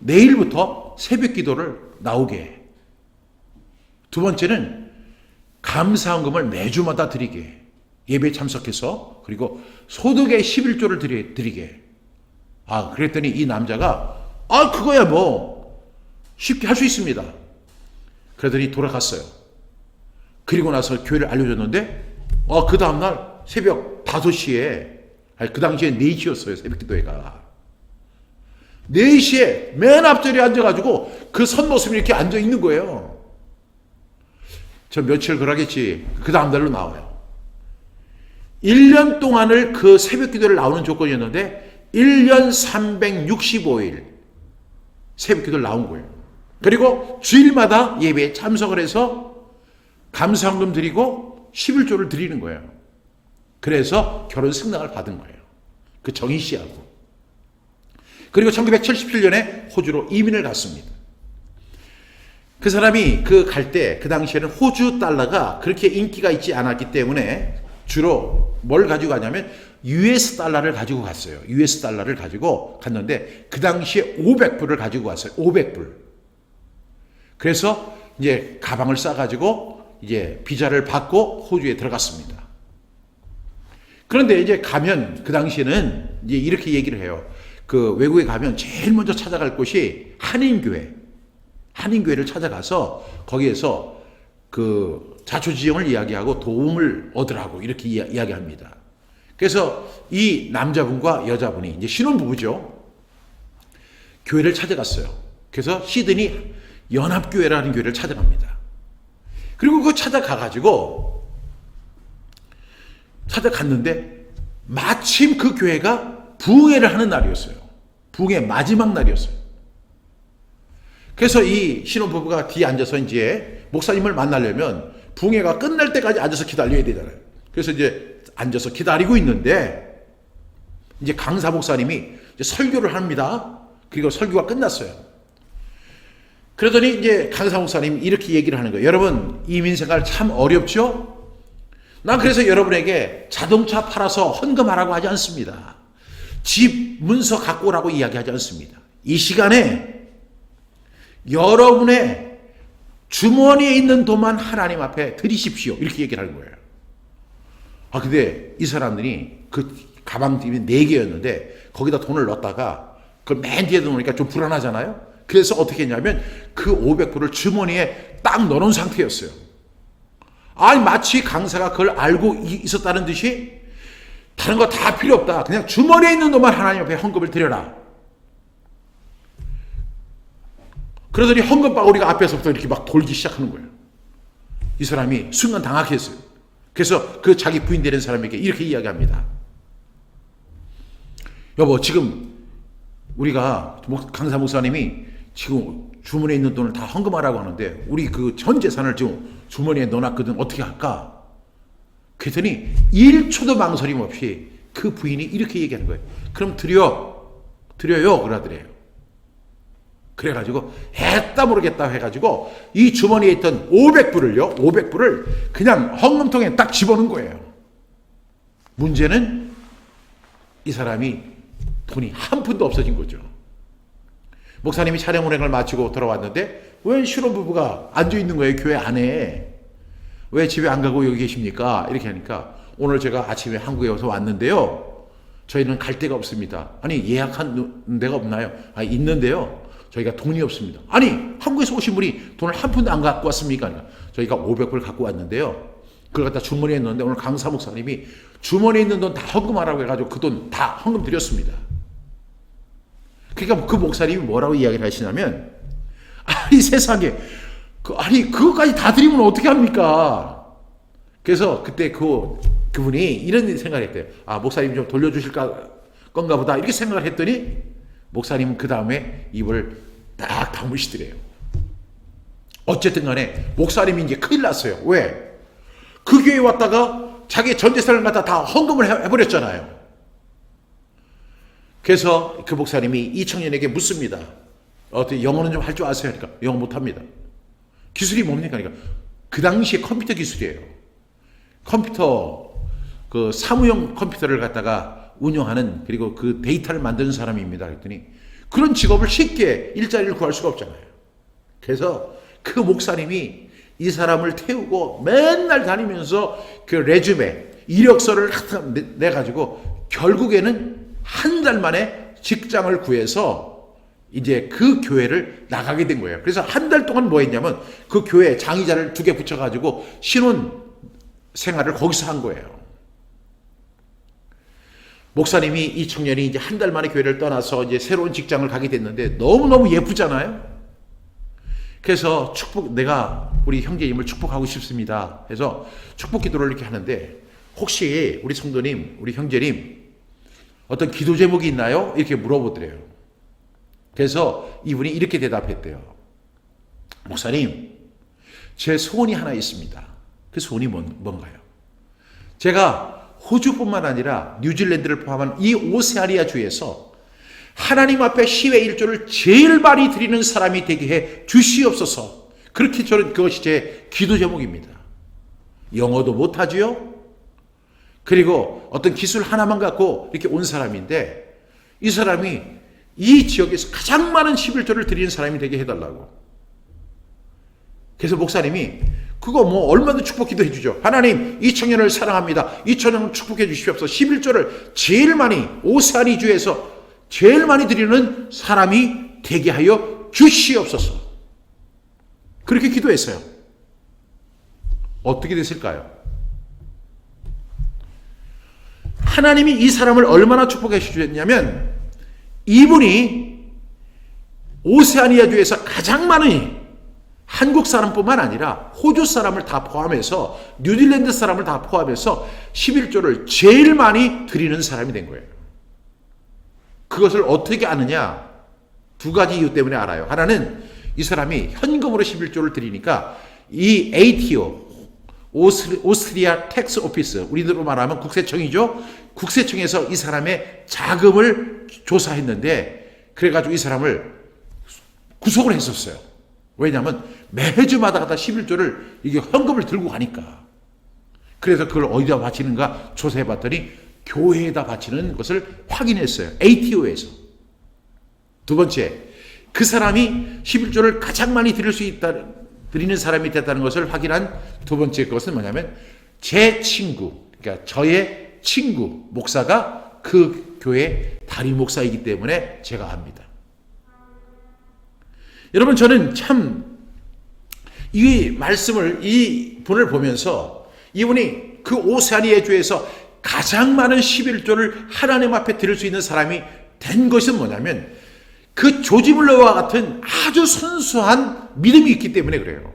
내일부터 새벽 기도를 나오게 해. 두 번째는 감사헌금을 매주마다 드리게. 예배에 참석해서 그리고 소득의 11조를 드리게. 그랬더니 이 남자가 그거야 뭐 쉽게 할 수 있습니다. 그러더니 돌아갔어요. 그리고 나서 교회를 알려줬는데 그 다음날 새벽 5시에 그 당시에 4시였어요. 새벽 기도회가 4시에 맨 앞자리에 앉아가지고 그 선모습이 이렇게 앉아있는 거예요. 저 며칠 그러겠지. 그 다음날로 나와요. 1년 동안을 그 새벽 기도를 나오는 조건이었는데 1년 365일 새벽 기도를 나온 거예요. 그리고 주일마다 예배에 참석을 해서 감사헌금 드리고 11조를 드리는 거예요. 그래서 결혼 승낙을 받은 거예요. 그 정희 씨하고. 그리고 1977년에 호주로 이민을 갔습니다. 그 사람이 갈 때 그 당시에는 호주 달러가 그렇게 인기가 있지 않았기 때문에 주로 뭘 가지고 가냐면 US 달러를 가지고 갔어요. US 달러를 가지고 갔는데 그 당시에 500불을 가지고 갔어요. 500불. 그래서 이제 가방을 싸가지고 이제 비자를 받고 호주에 들어갔습니다. 그런데 이제 가면 그 당시에는 이제 이렇게 얘기를 해요. 그 외국에 가면 제일 먼저 찾아갈 곳이 한인교회를 찾아가서 거기에서 그 자초지종을 이야기하고 도움을 얻으라고 이렇게 이야기합니다. 그래서 이 남자분과 여자분이 이제 신혼부부죠. 교회를 찾아갔어요. 그래서 시드니 연합교회라는 교회를 찾아갑니다. 그리고 그거 찾아갔는데 마침 그 교회가 부흥회를 하는 날이었어요. 부흥회 마지막 날이었어요. 그래서 이 신혼부부가 뒤에 앉아서 이제 목사님을 만나려면 부흥회가 끝날 때까지 앉아서 기다려야 되잖아요. 그래서 이제 앉아서 기다리고 있는데 이제 강사 목사님이 이제 설교를 합니다. 그리고 설교가 끝났어요. 그러더니 이제 강사 목사님이 이렇게 얘기를 하는 거예요. 여러분, 이민생활 참 어렵죠? 난 그래서 여러분에게 자동차 팔아서 헌금하라고 하지 않습니다. 집 문서 갖고 오라고 이야기하지 않습니다. 이 시간에 여러분의 주머니에 있는 돈만 하나님 앞에 드리십시오. 이렇게 얘기를 하는 거예요. 근데 이 사람들이 그 가방집이 4개였는데 거기다 돈을 넣었다가 그걸 맨 뒤에 놓으니까 좀 불안하잖아요. 그래서 어떻게 했냐면 그 500불을 주머니에 딱 넣어놓은 상태였어요. 마치 강사가 그걸 알고 있었다는 듯이 다른 거 다 필요 없다. 그냥 주머니에 있는 돈만 하나님 앞에 헌금을 드려라. 그러더니 헌금 바구니가 앞에서부터 이렇게 막 돌기 시작하는 거예요. 이 사람이 순간 당황했어요. 그래서 그 자기 부인 되는 사람에게 이렇게 이야기합니다. 여보, 지금 우리가 강사 목사님이 지금 주머니에 있는 돈을 다 헌금하라고 하는데 우리 그 전 재산을 지금 주머니에 넣어놨거든. 어떻게 할까? 그랬더니 1초도 망설임 없이 그 부인이 이렇게 얘기하는 거예요. 그럼 드려요. 그러더래요. 그래가지고 했다 모르겠다 해가지고 이 주머니에 있던 500불을 그냥 헌금통에 딱 집어넣은 거예요. 문제는 이 사람이 돈이 한 푼도 없어진 거죠. 목사님이 촬영 운행을 마치고 돌아왔는데 왜 신혼부부가 앉아있는 거예요? 교회 안에. 왜 집에 안 가고 여기 계십니까? 이렇게 하니까 오늘 제가 아침에 한국에 와서 왔는데요. 저희는 갈 데가 없습니다. 아니, 예약한 데가 없나요? 있는데요. 저희가 돈이 없습니다. 아니, 한국에서 오신 분이 돈을 한 푼도 안 갖고 왔습니까? 그러니까 저희가 500불 갖고 왔는데요. 그걸 갖다 주머니에 넣었는데 오늘 강사 목사님이 주머니에 있는 돈 다 헌금하라고 해가지고 그 돈 다 헌금 드렸습니다. 그러니까 그 목사님이 뭐라고 이야기를 하시냐면, 세상에, 그것까지 다 드리면 어떻게 합니까? 그래서 그때 그분이 이런 생각을 했대요. 목사님 좀 돌려주실 건가 보다. 이렇게 생각을 했더니, 목사님은 그 다음에 입을 딱 다무시더래요. 어쨌든 간에, 목사님이 이제 큰일 났어요. 왜? 그 교회에 왔다가 자기 전 재산을 갖다 다 헌금을 해버렸잖아요. 그래서 그 목사님이 이 청년에게 묻습니다. 어떻게 영어는 좀 할 줄 아세요? 그러니까 영어 못합니다. 기술이 뭡니까? 그러니까 그 당시에 컴퓨터 기술이에요. 컴퓨터 그 사무용 컴퓨터를 갖다가 운영하는, 그리고 그 데이터를 만드는 사람입니다. 그랬더니 그런 직업을 쉽게 일자리를 구할 수가 없잖아요. 그래서 그 목사님이 이 사람을 태우고 맨날 다니면서 그 레주메, 이력서를 내가지고 결국에는 한 달 만에 직장을 구해서 이제 그 교회를 나가게 된 거예요. 그래서 한 달 동안 뭐 했냐면 그 교회에 장의자를 2개 붙여가지고 신혼 생활을 거기서 한 거예요. 목사님이, 이 청년이 이제 한 달 만에 교회를 떠나서 이제 새로운 직장을 가게 됐는데 너무너무 예쁘잖아요. 그래서 내가 우리 형제님을 축복하고 싶습니다. 그래서 축복 기도를 이렇게 하는데, 혹시 우리 성도님, 우리 형제님 어떤 기도 제목이 있나요? 이렇게 물어보더래요. 그래서 이분이 이렇게 대답했대요. 목사님, 제 소원이 하나 있습니다. 그 소원이 뭔가요? 제가 호주뿐만 아니라 뉴질랜드를 포함한 이 오세아니아 주에서 하나님 앞에 10의 1조를 제일 많이 드리는 사람이 되게 해 주시옵소서. 그렇게 저는 그것이 제 기도 제목입니다. 영어도 못하지요? 그리고 어떤 기술 하나만 갖고 이렇게 온 사람인데, 이 사람이 이 지역에서 가장 많은 11조를 드리는 사람이 되게 해달라고. 그래서 목사님이 그거 뭐 얼마든지 축복 기도해 주죠. 하나님, 이 청년을 사랑합니다. 이 청년을 축복해 주시옵소서. 11조를 제일 많이, 오세아니 주에서 제일 많이 드리는 사람이 되게 하여 주시옵소서. 그렇게 기도했어요. 어떻게 됐을까요? 하나님이 이 사람을 얼마나 축복해 주셨냐면 이분이 오세아니아주에서 가장 많은 한국 사람뿐만 아니라 호주 사람을 다 포함해서 뉴질랜드 사람을 다 포함해서 11조를 제일 많이 드리는 사람이 된 거예요. 그것을 어떻게 아느냐? 두 가지 이유 때문에 알아요. 하나는 이 사람이 현금으로 11조를 드리니까 이 ATO 오스트리아 텍스 오피스, 우리들로 말하면 국세청이죠. 국세청에서 이 사람의 자금을 조사했는데 그래가지고 이 사람을 구속을 했었어요. 왜냐하면 매주마다 갖다 11조를 이게 현금을 들고 가니까. 그래서 그걸 어디다 바치는가 조사해봤더니 교회에다 바치는 것을 확인했어요. ATO에서. 두 번째, 그 사람이 11조를 가장 많이 드리는 사람이 됐다는 것을 확인한 두 번째 것은 뭐냐면 제 친구, 그러니까 저의 친구 목사가 그 교회 담임 목사이기 때문에 제가 압니다. 여러분, 저는 참 이 말씀을, 이 분을 보면서 이분이 그 오세아니아주에서 가장 많은 11조를 하나님 앞에 드릴 수 있는 사람이 된 것은 뭐냐면 그 조지 물러와 같은 아주 순수한 믿음이 있기 때문에 그래요.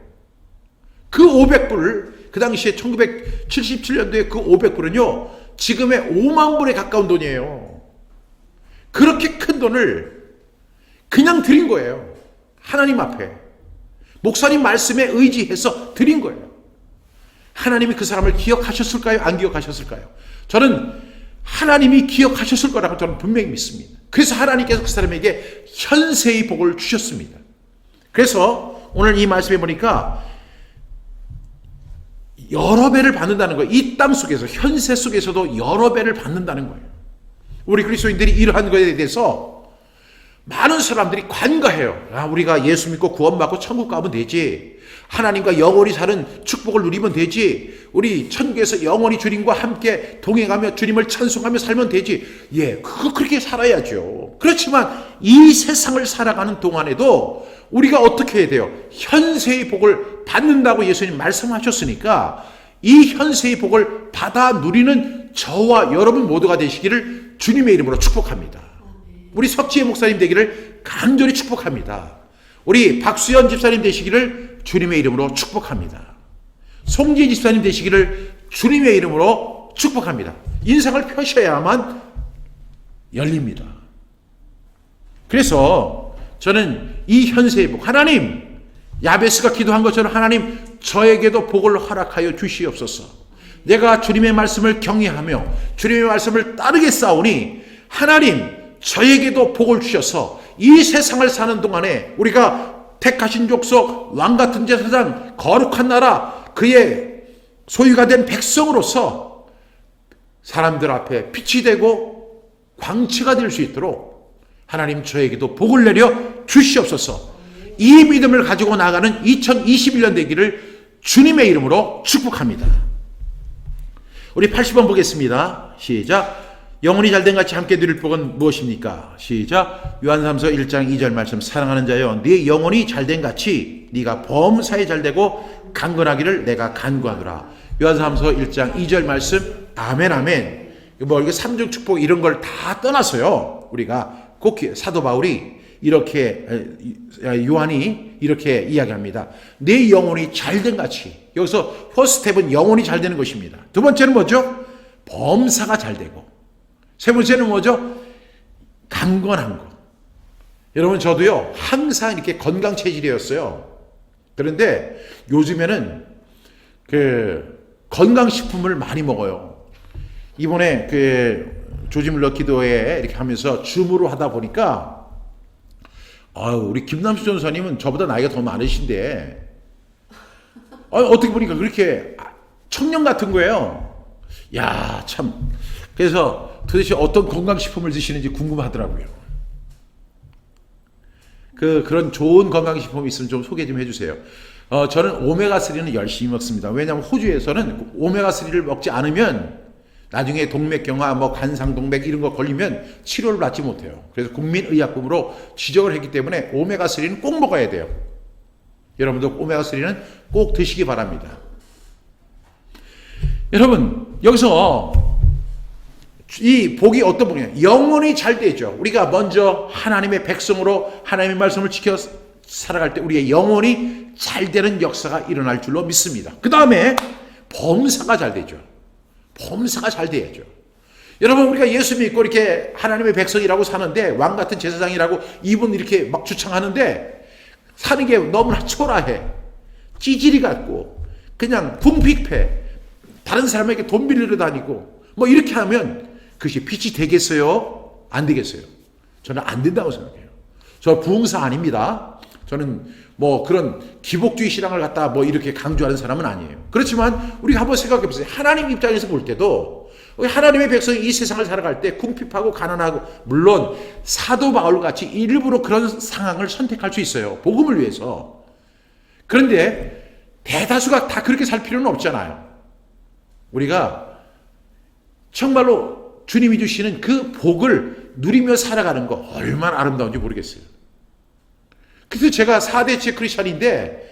그 500불을 그 당시에 1977년도에 그 500불은요 지금의 5만 불에 가까운 돈이에요. 그렇게 큰 돈을 그냥 드린 거예요. 하나님 앞에 목사님 말씀에 의지해서 드린 거예요. 하나님이 그 사람을 기억하셨을까요? 안 기억하셨을까요? 저는 하나님이 기억하셨을 거라고 저는 분명히 믿습니다. 그래서 하나님께서 그 사람에게 현세의 복을 주셨습니다. 그래서 오늘 이 말씀에 보니까 여러 배를 받는다는 거예요. 이 땅 속에서, 현세 속에서도 여러 배를 받는다는 거예요. 우리 그리스도인들이 이러한 것에 대해서 많은 사람들이 관가해요. 우리가 예수 믿고 구원받고 천국 가면 되지. 하나님과 영원히 사는 축복을 누리면 되지. 우리 천국에서 영원히 주님과 함께 동행하며 주님을 찬송하며 살면 되지. 예, 그렇게 살아야죠. 그렇지만 이 세상을 살아가는 동안에도 우리가 어떻게 해야 돼요? 현세의 복을 받는다고 예수님 말씀하셨으니까 이 현세의 복을 받아 누리는 저와 여러분 모두가 되시기를 주님의 이름으로 축복합니다. 우리 석지혜 목사님 되기를 간절히 축복합니다. 우리 박수연 집사님 되시기를 주님의 이름으로 축복합니다. 송지 집사님 되시기를 주님의 이름으로 축복합니다. 인생을 펴셔야만 열립니다. 그래서 저는 이 현세의 복, 하나님, 야베스가 기도한 것처럼 하나님 저에게도 복을 허락하여 주시옵소서. 내가 주님의 말씀을 경외하며 주님의 말씀을 따르겠사오니 하나님 저에게도 복을 주셔서 이 세상을 사는 동안에 우리가 택하신 족속, 왕같은 제사장, 거룩한 나라, 그의 소유가 된 백성으로서 사람들 앞에 빛이 되고 광채가 될 수 있도록 하나님 저에게도 복을 내려 주시옵소서. 이 믿음을 가지고 나가는 2021년 되기를 주님의 이름으로 축복합니다. 우리 80번 보겠습니다. 시작. 영혼이 잘된 같이 함께 누릴 복은 무엇입니까? 시작. 요한삼서 1장 2절 말씀. 사랑하는 자여, 네 영혼이 잘된 같이 네가 범사에 잘되고 강건하기를 내가 간구하노라. 요한삼서 1장 2절 말씀. 아멘 아멘. 이게 삼중 축복 이런 걸 다 떠나서요, 우리가 꼭 사도 바울이 이렇게, 요한이 이렇게 이야기합니다. 네 영혼이 잘된 같이. 여기서 퍼스트 스텝은 영혼이 잘되는 것입니다. 두 번째는 뭐죠? 범사가 잘되고. 세 번째는 뭐죠? 강건한 거. 여러분, 저도요 항상 이렇게 건강 체질이었어요. 그런데 요즘에는 건강식품을 많이 먹어요. 이번에 조지 물러 기도회 이렇게 하면서 줌으로 하다 보니까 우리 김남수 전사님은 저보다 나이가 더 많으신데 어떻게 보니까 그렇게 청년 같은 거예요. 야, 참. 그래서 도대체 어떤 건강식품을 드시는지 궁금하더라고요. 그런 좋은 건강식품이 있으면 좀 소개 좀 해주세요. 저는 오메가3는 열심히 먹습니다. 왜냐하면 호주에서는 오메가3를 먹지 않으면 나중에 동맥경화, 간상동맥 이런 거 걸리면 치료를 받지 못해요. 그래서 국민의약품으로 지정을 했기 때문에 오메가3는 꼭 먹어야 돼요. 여러분도 오메가3는 꼭 드시기 바랍니다. 여러분, 여기서 이 복이 어떤 복이냐? 영원히 잘 되죠. 우리가 먼저 하나님의 백성으로 하나님의 말씀을 지켜 살아갈 때 우리의 영원히 잘 되는 역사가 일어날 줄로 믿습니다. 그 다음에 범사가 잘 되죠. 범사가 잘 돼야죠. 여러분, 우리가 예수 믿고 이렇게 하나님의 백성이라고 사는데 왕 같은 제사장이라고 이분 이렇게 막 주창하는데 사는 게 너무나 초라해. 찌질이 같고 그냥 궁핍해. 다른 사람에게 돈 빌리러 다니고 뭐 이렇게 하면 그것이 빛이 되겠어요? 안 되겠어요? 저는 안 된다고 생각해요. 저 부흥사 아닙니다. 저는 뭐 그런 기복주의 신앙을 갖다 뭐 이렇게 강조하는 사람은 아니에요. 그렇지만 우리가 한번 생각해 보세요. 하나님 입장에서 볼 때도 하나님의 백성이 이 세상을 살아갈 때 궁핍하고 가난하고, 물론 사도 바울 같이 일부러 그런 상황을 선택할 수 있어요. 복음을 위해서. 그런데 대다수가 다 그렇게 살 필요는 없잖아요. 우리가 정말로 주님이 주시는 그 복을 누리며 살아가는 거 얼마나 아름다운지 모르겠어요. 그래서 제가 4대째 크리스천인데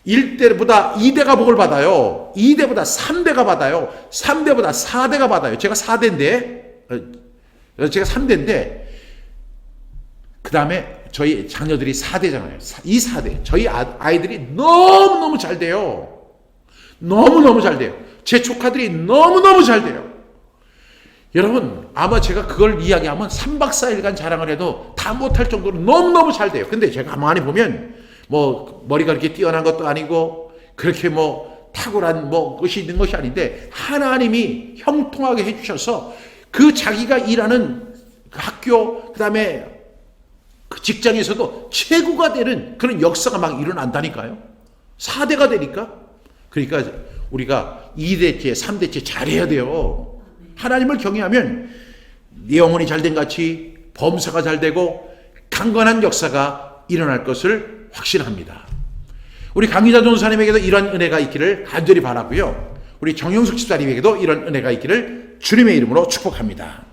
1대보다 2대가 복을 받아요. 2대보다 3대가 받아요. 3대보다 4대가 받아요. 제가 3대인데 그 다음에 저희 자녀들이 4대잖아요. 이 4대. 저희 아이들이 너무너무 잘 돼요. 너무너무 잘 돼요. 제 조카들이 너무너무 잘 돼요. 여러분, 아마 제가 그걸 이야기하면 3박 4일간 자랑을 해도 다 못할 정도로 너무너무 잘 돼요. 근데 제가 가만히 보면 뭐 머리가 그렇게 뛰어난 것도 아니고 그렇게 뭐 탁월한 뭐 것이 있는 것이 아닌데 하나님이 형통하게 해주셔서 그 자기가 일하는 그 학교, 그 다음에 그 직장에서도 최고가 되는 그런 역사가 막 일어난다니까요. 4대가 되니까. 그러니까 우리가 2대째, 3대째 잘해야 돼요. 하나님을 경외하면 영혼이 잘된 같이 범사가 잘 되고 강건한 역사가 일어날 것을 확신합니다. 우리 강기자 전사님에게도 이런 은혜가 있기를 간절히 바라고요. 우리 정영숙 집사님에게도 이런 은혜가 있기를 주님의 이름으로 축복합니다.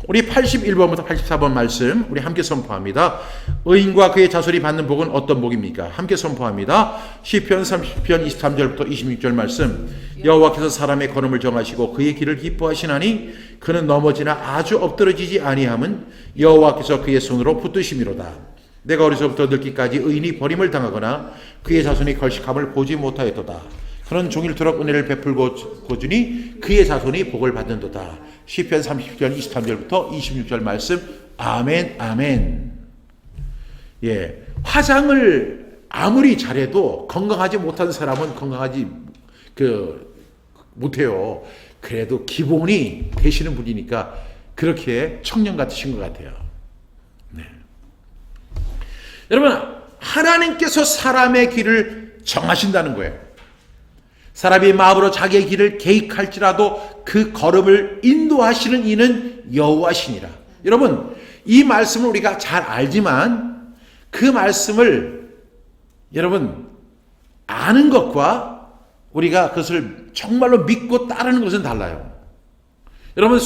우리 81번부터 84번 말씀 우리 함께 선포합니다. 의인과 그의 자손이 받는 복은 어떤 복입니까? 함께 선포합니다. 시편 30편 23절부터 26절 말씀. 여호와께서 사람의 걸음을 정하시고 그의 길을 기뻐하시나니 그는 넘어지나 아주 엎드러지지 아니함은 여호와께서 그의 손으로 붙드심이로다. 내가 어려서부터 늙기까지 의인이 버림을 당하거나 그의 자손이 걸식함을 보지 못하였도다. 그는 종일토록 은혜를 베풀고 주니 그의 자손이 복을 받는도다. 시편 30편 23절부터 26절 말씀. 아멘, 아멘. 예, 화장을 아무리 잘해도 건강하지 못한 사람은 건강하지 못해요. 그래도 기본이 되시는 분이니까 그렇게 청년 같으신 것 같아요. 네. 여러분, 하나님께서 사람의 길을 정하신다는 거예요. 사람이 마음으로 자기의 길을 계획할지라도 그 걸음을 인도하시는 이는 여호와시니라. 여러분, 이 말씀을 우리가 잘 알지만 그 말씀을 여러분 아는 것과 우리가 그것을 정말로 믿고 따르는 것은 달라요. 여러분,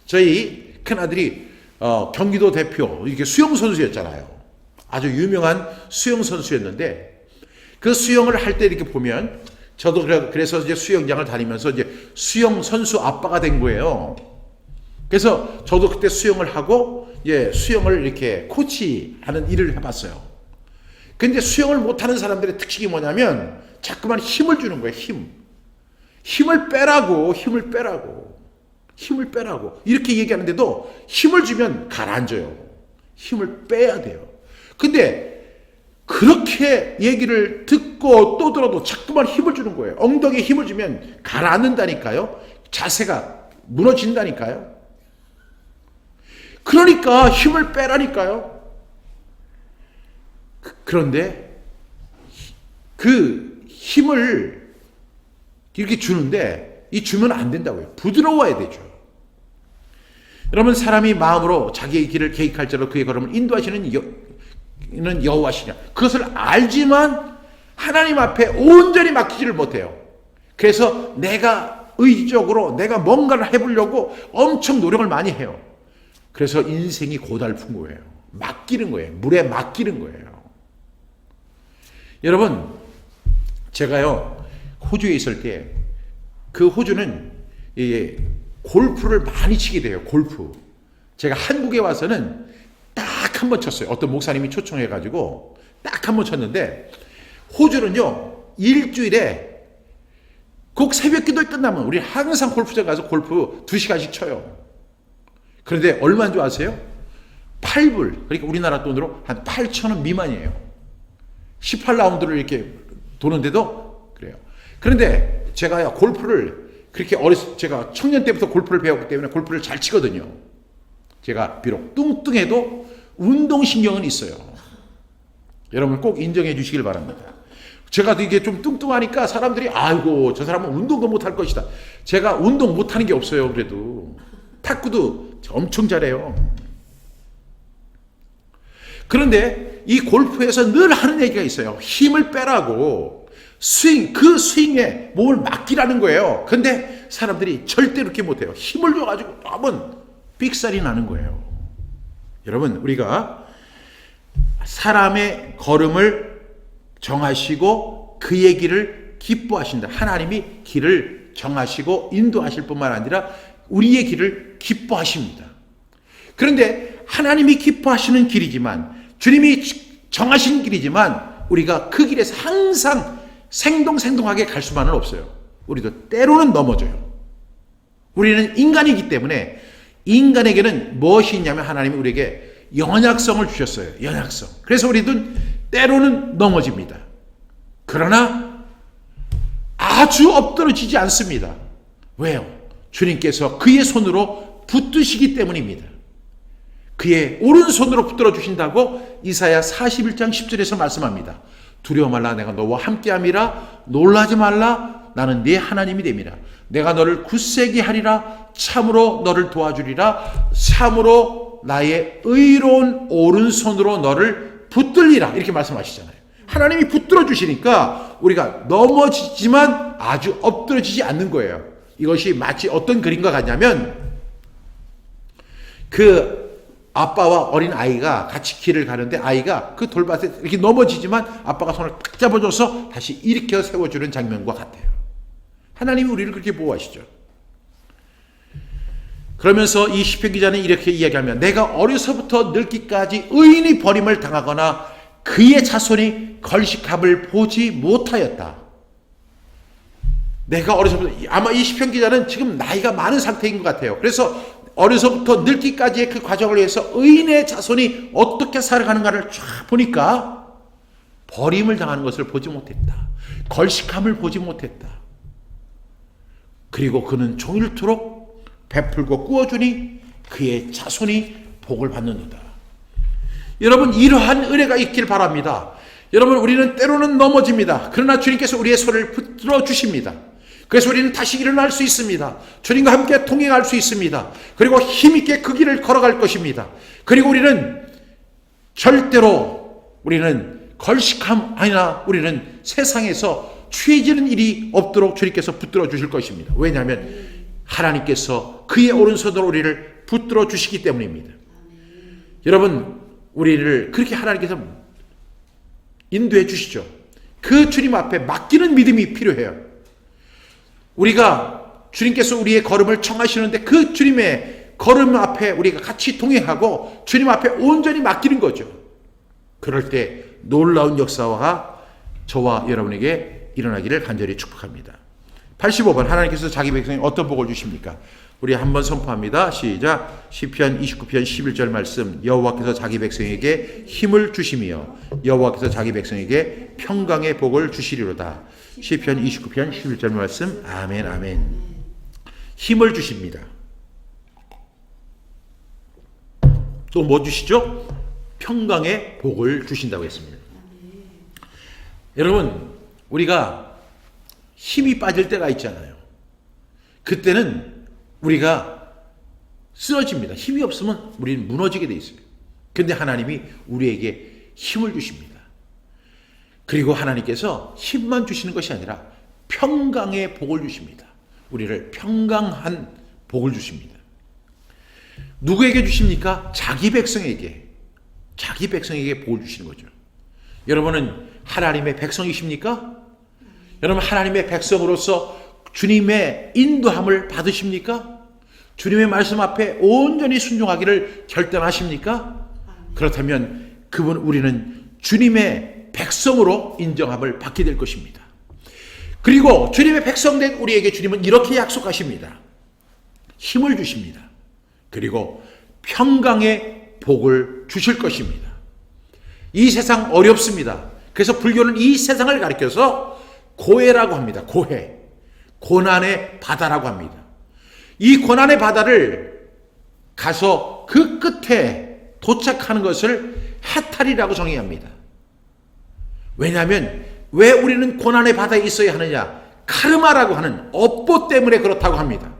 저희 큰아들이 경기도 대표 이렇게 수영 선수였잖아요. 아주 유명한 수영 선수였는데 그 수영을 할 때 이렇게 보면 저도 그래서 이제 수영장을 다니면서 이제 수영 선수 아빠가 된 거예요. 그래서 저도 그때 수영을 하고 수영을 이렇게 코치하는 일을 해봤어요. 근데 수영을 못하는 사람들의 특징이 뭐냐면 자꾸만 힘을 주는 거예요. 힘을 빼라고 이렇게 얘기하는데도 힘을 주면 가라앉아요. 힘을 빼야 돼요. 근데 그렇게 얘기를 듣고 또 들어도 자꾸만 힘을 주는 거예요. 엉덩이에 힘을 주면 가라앉는다니까요. 자세가 무너진다니까요. 그러니까 힘을 빼라니까요. 그런데 그 힘을 이렇게 주는데 주면 안 된다고요. 부드러워야 되죠. 여러분, 사람이 마음으로 자기의 길을 계획할지라도 그의 걸음을 인도하시는 는 여호와시냐. 그것을 알지만 하나님 앞에 온전히 맡기지를 못해요. 그래서 내가 의지적으로 내가 뭔가를 해보려고 엄청 노력을 많이 해요. 그래서 인생이 고달픈 거예요. 맡기는 거예요. 물에 맡기는 거예요. 여러분, 제가요 호주에 있을 때 그 호주는 골프를 많이 치게 돼요. 골프. 제가 한국에 와서는 딱 한 번 쳤어요. 어떤 목사님이 초청해가지고 딱 한 번 쳤는데, 호주는요 일주일에 꼭 새벽 기도 끝나면 우리 항상 골프장 가서 골프 2시간씩 쳐요. 그런데 얼마인 줄 아세요? 8불. 그러니까 우리나라 돈으로 한 8,000원 미만이에요. 18라운드를 이렇게 도는데도 그래요. 그런데 제가 골프를 그렇게 제가 청년 때부터 골프를 배웠기 때문에 골프를 잘 치거든요. 제가 비록 뚱뚱해도 운동신경은 있어요. 여러분 꼭 인정해 주시길 바랍니다. 제가 이게 좀 뚱뚱하니까 사람들이 아이고 저 사람은 운동도 못할 것이다. 제가 운동 못하는 게 없어요. 그래도 탁구도 엄청 잘해요. 그런데 이 골프에서 늘 하는 얘기가 있어요. 힘을 빼라고. 그 스윙에 몸을 맡기라는 거예요. 근데 사람들이 절대 그렇게 못해요. 힘을 줘가지고 하면 삑살이 나는 거예요. 여러분, 우리가 사람의 걸음을 정하시고 그의 길을 기뻐하신다. 하나님이 길을 정하시고 인도하실 뿐만 아니라 우리의 길을 기뻐하십니다. 그런데 하나님이 기뻐하시는 길이지만, 주님이 정하신 길이지만 우리가 그 길에서 항상 생동하게 갈 수만은 없어요. 우리도 때로는 넘어져요. 우리는 인간이기 때문에 인간에게는 무엇이 있냐면 하나님이 우리에게 연약성을 주셨어요. 연약성. 그래서 우리는 때로는 넘어집니다. 그러나 아주 엎드러지지 않습니다. 왜요? 주님께서 그의 손으로 붙드시기 때문입니다. 그의 오른손으로 붙들어 주신다고 이사야 41장 10절에서 말씀합니다. 두려워 말라, 내가 너와 함께함이라. 놀라지 말라, 나는 네 하나님이 됨이라. 내가 너를 굳세게 하리라. 참으로 너를 도와주리라. 참으로 나의 의로운 오른손으로 너를 붙들리라. 이렇게 말씀하시잖아요. 하나님이 붙들어 주시니까 우리가 넘어지지만 아주 엎드러지지 않는 거예요. 이것이 마치 어떤 그림과 같냐면, 그 아빠와 어린 아이가 같이 길을 가는데 아이가 그 돌밭에 이렇게 넘어지지만 아빠가 손을 딱 잡아줘서 다시 일으켜 세워주는 장면과 같아요. 하나님이 우리를 그렇게 보호하시죠. 그러면서 이 시편 기자는 이렇게 이야기하면, 내가 어려서부터 늙기까지 의인이 버림을 당하거나 그의 자손이 걸식함을 보지 못하였다. 내가 어려서부터, 아마 이 시편 기자는 지금 나이가 많은 상태인 것 같아요. 그래서 어려서부터 늙기까지의 그 과정을 위해서 의인의 자손이 어떻게 살아가는가를 쫙 보니까 버림을 당하는 것을 보지 못했다. 걸식함을 보지 못했다. 그리고 그는 종일토록 베풀고 꾸어주니 그의 자손이 복을 받는도다. 여러분, 이러한 은혜가 있길 바랍니다. 여러분, 우리는 때로는 넘어집니다. 그러나 주님께서 우리의 손을 붙들어 주십니다. 그래서 우리는 다시 일어날 수 있습니다. 주님과 함께 동행할 수 있습니다. 그리고 힘있게 그 길을 걸어갈 것입니다. 그리고 우리는 절대로 우리는 걸식함 아니나 우리는 세상에서 취해지는 일이 없도록 주님께서 붙들어 주실 것입니다. 왜냐하면 하나님께서 그의 오른손으로 우리를 붙들어 주시기 때문입니다. 여러분, 우리를 그렇게 하나님께서 인도해 주시죠. 그 주님 앞에 맡기는 믿음이 필요해요. 우리가 주님께서 우리의 걸음을 청하시는데 그 주님의 걸음 앞에 우리가 같이 동행하고 주님 앞에 온전히 맡기는 거죠. 그럴 때 놀라운 역사가 저와 여러분에게 일어나기를 간절히 축복합니다. 85번, 하나님께서 자기 백성에 어떤 복을 주십니까? 우리 한번 선포합니다. 시작. 시편 29편 11절 말씀. 여호와께서 자기 백성에게 힘을 주시며 여호와께서 자기 백성에게 평강의 복을 주시리로다. 시편 29편 11절 말씀. 아멘, 아멘. 힘을 주십니다. 또 뭐 주시죠? 평강의 복을 주신다고 했습니다. 여러분, 우리가 힘이 빠질 때가 있잖아요. 그때는 우리가 쓰러집니다. 힘이 없으면 우리는 무너지게 돼 있어요. 그런데 하나님이 우리에게 힘을 주십니다. 그리고 하나님께서 힘만 주시는 것이 아니라 평강의 복을 주십니다. 우리를 평강한 복을 주십니다. 누구에게 주십니까? 자기 백성에게 복을 주시는 거죠. 여러분은 하나님의 백성이십니까? 여러분, 하나님의 백성으로서 주님의 인도함을 받으십니까? 주님의 말씀 앞에 온전히 순종하기를 결단하십니까? 그렇다면 우리는 주님의 백성으로 인정함을 받게 될 것입니다. 그리고 주님의 백성된 우리에게 주님은 이렇게 약속하십니다. 힘을 주십니다. 그리고 평강의 복을 주실 것입니다. 이 세상 어렵습니다. 그래서 불교는 이 세상을 가리켜서 고해라고 합니다. 고해. 고난의 바다라고 합니다. 이 고난의 바다를 가서 그 끝에 도착하는 것을 해탈이라고 정의합니다. 왜냐하면 왜 우리는 고난의 바다에 있어야 하느냐? 카르마라고 하는 업보 때문에 그렇다고 합니다.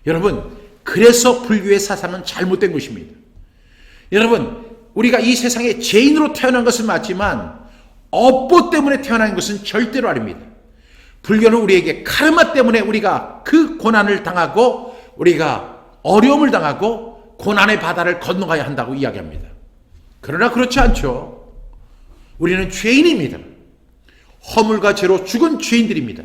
여러분, 그래서 불교의 사상은 잘못된 것입니다. 여러분, 우리가 이 세상에 죄인으로 태어난 것은 맞지만 업보 때문에 태어난 것은 절대로 아닙니다. 불교는 우리에게 카르마 때문에 우리가 그 고난을 당하고 우리가 어려움을 당하고 고난의 바다를 건너가야 한다고 이야기합니다. 그러나 그렇지 않죠. 우리는 죄인입니다. 허물과 죄로 죽은 죄인들입니다.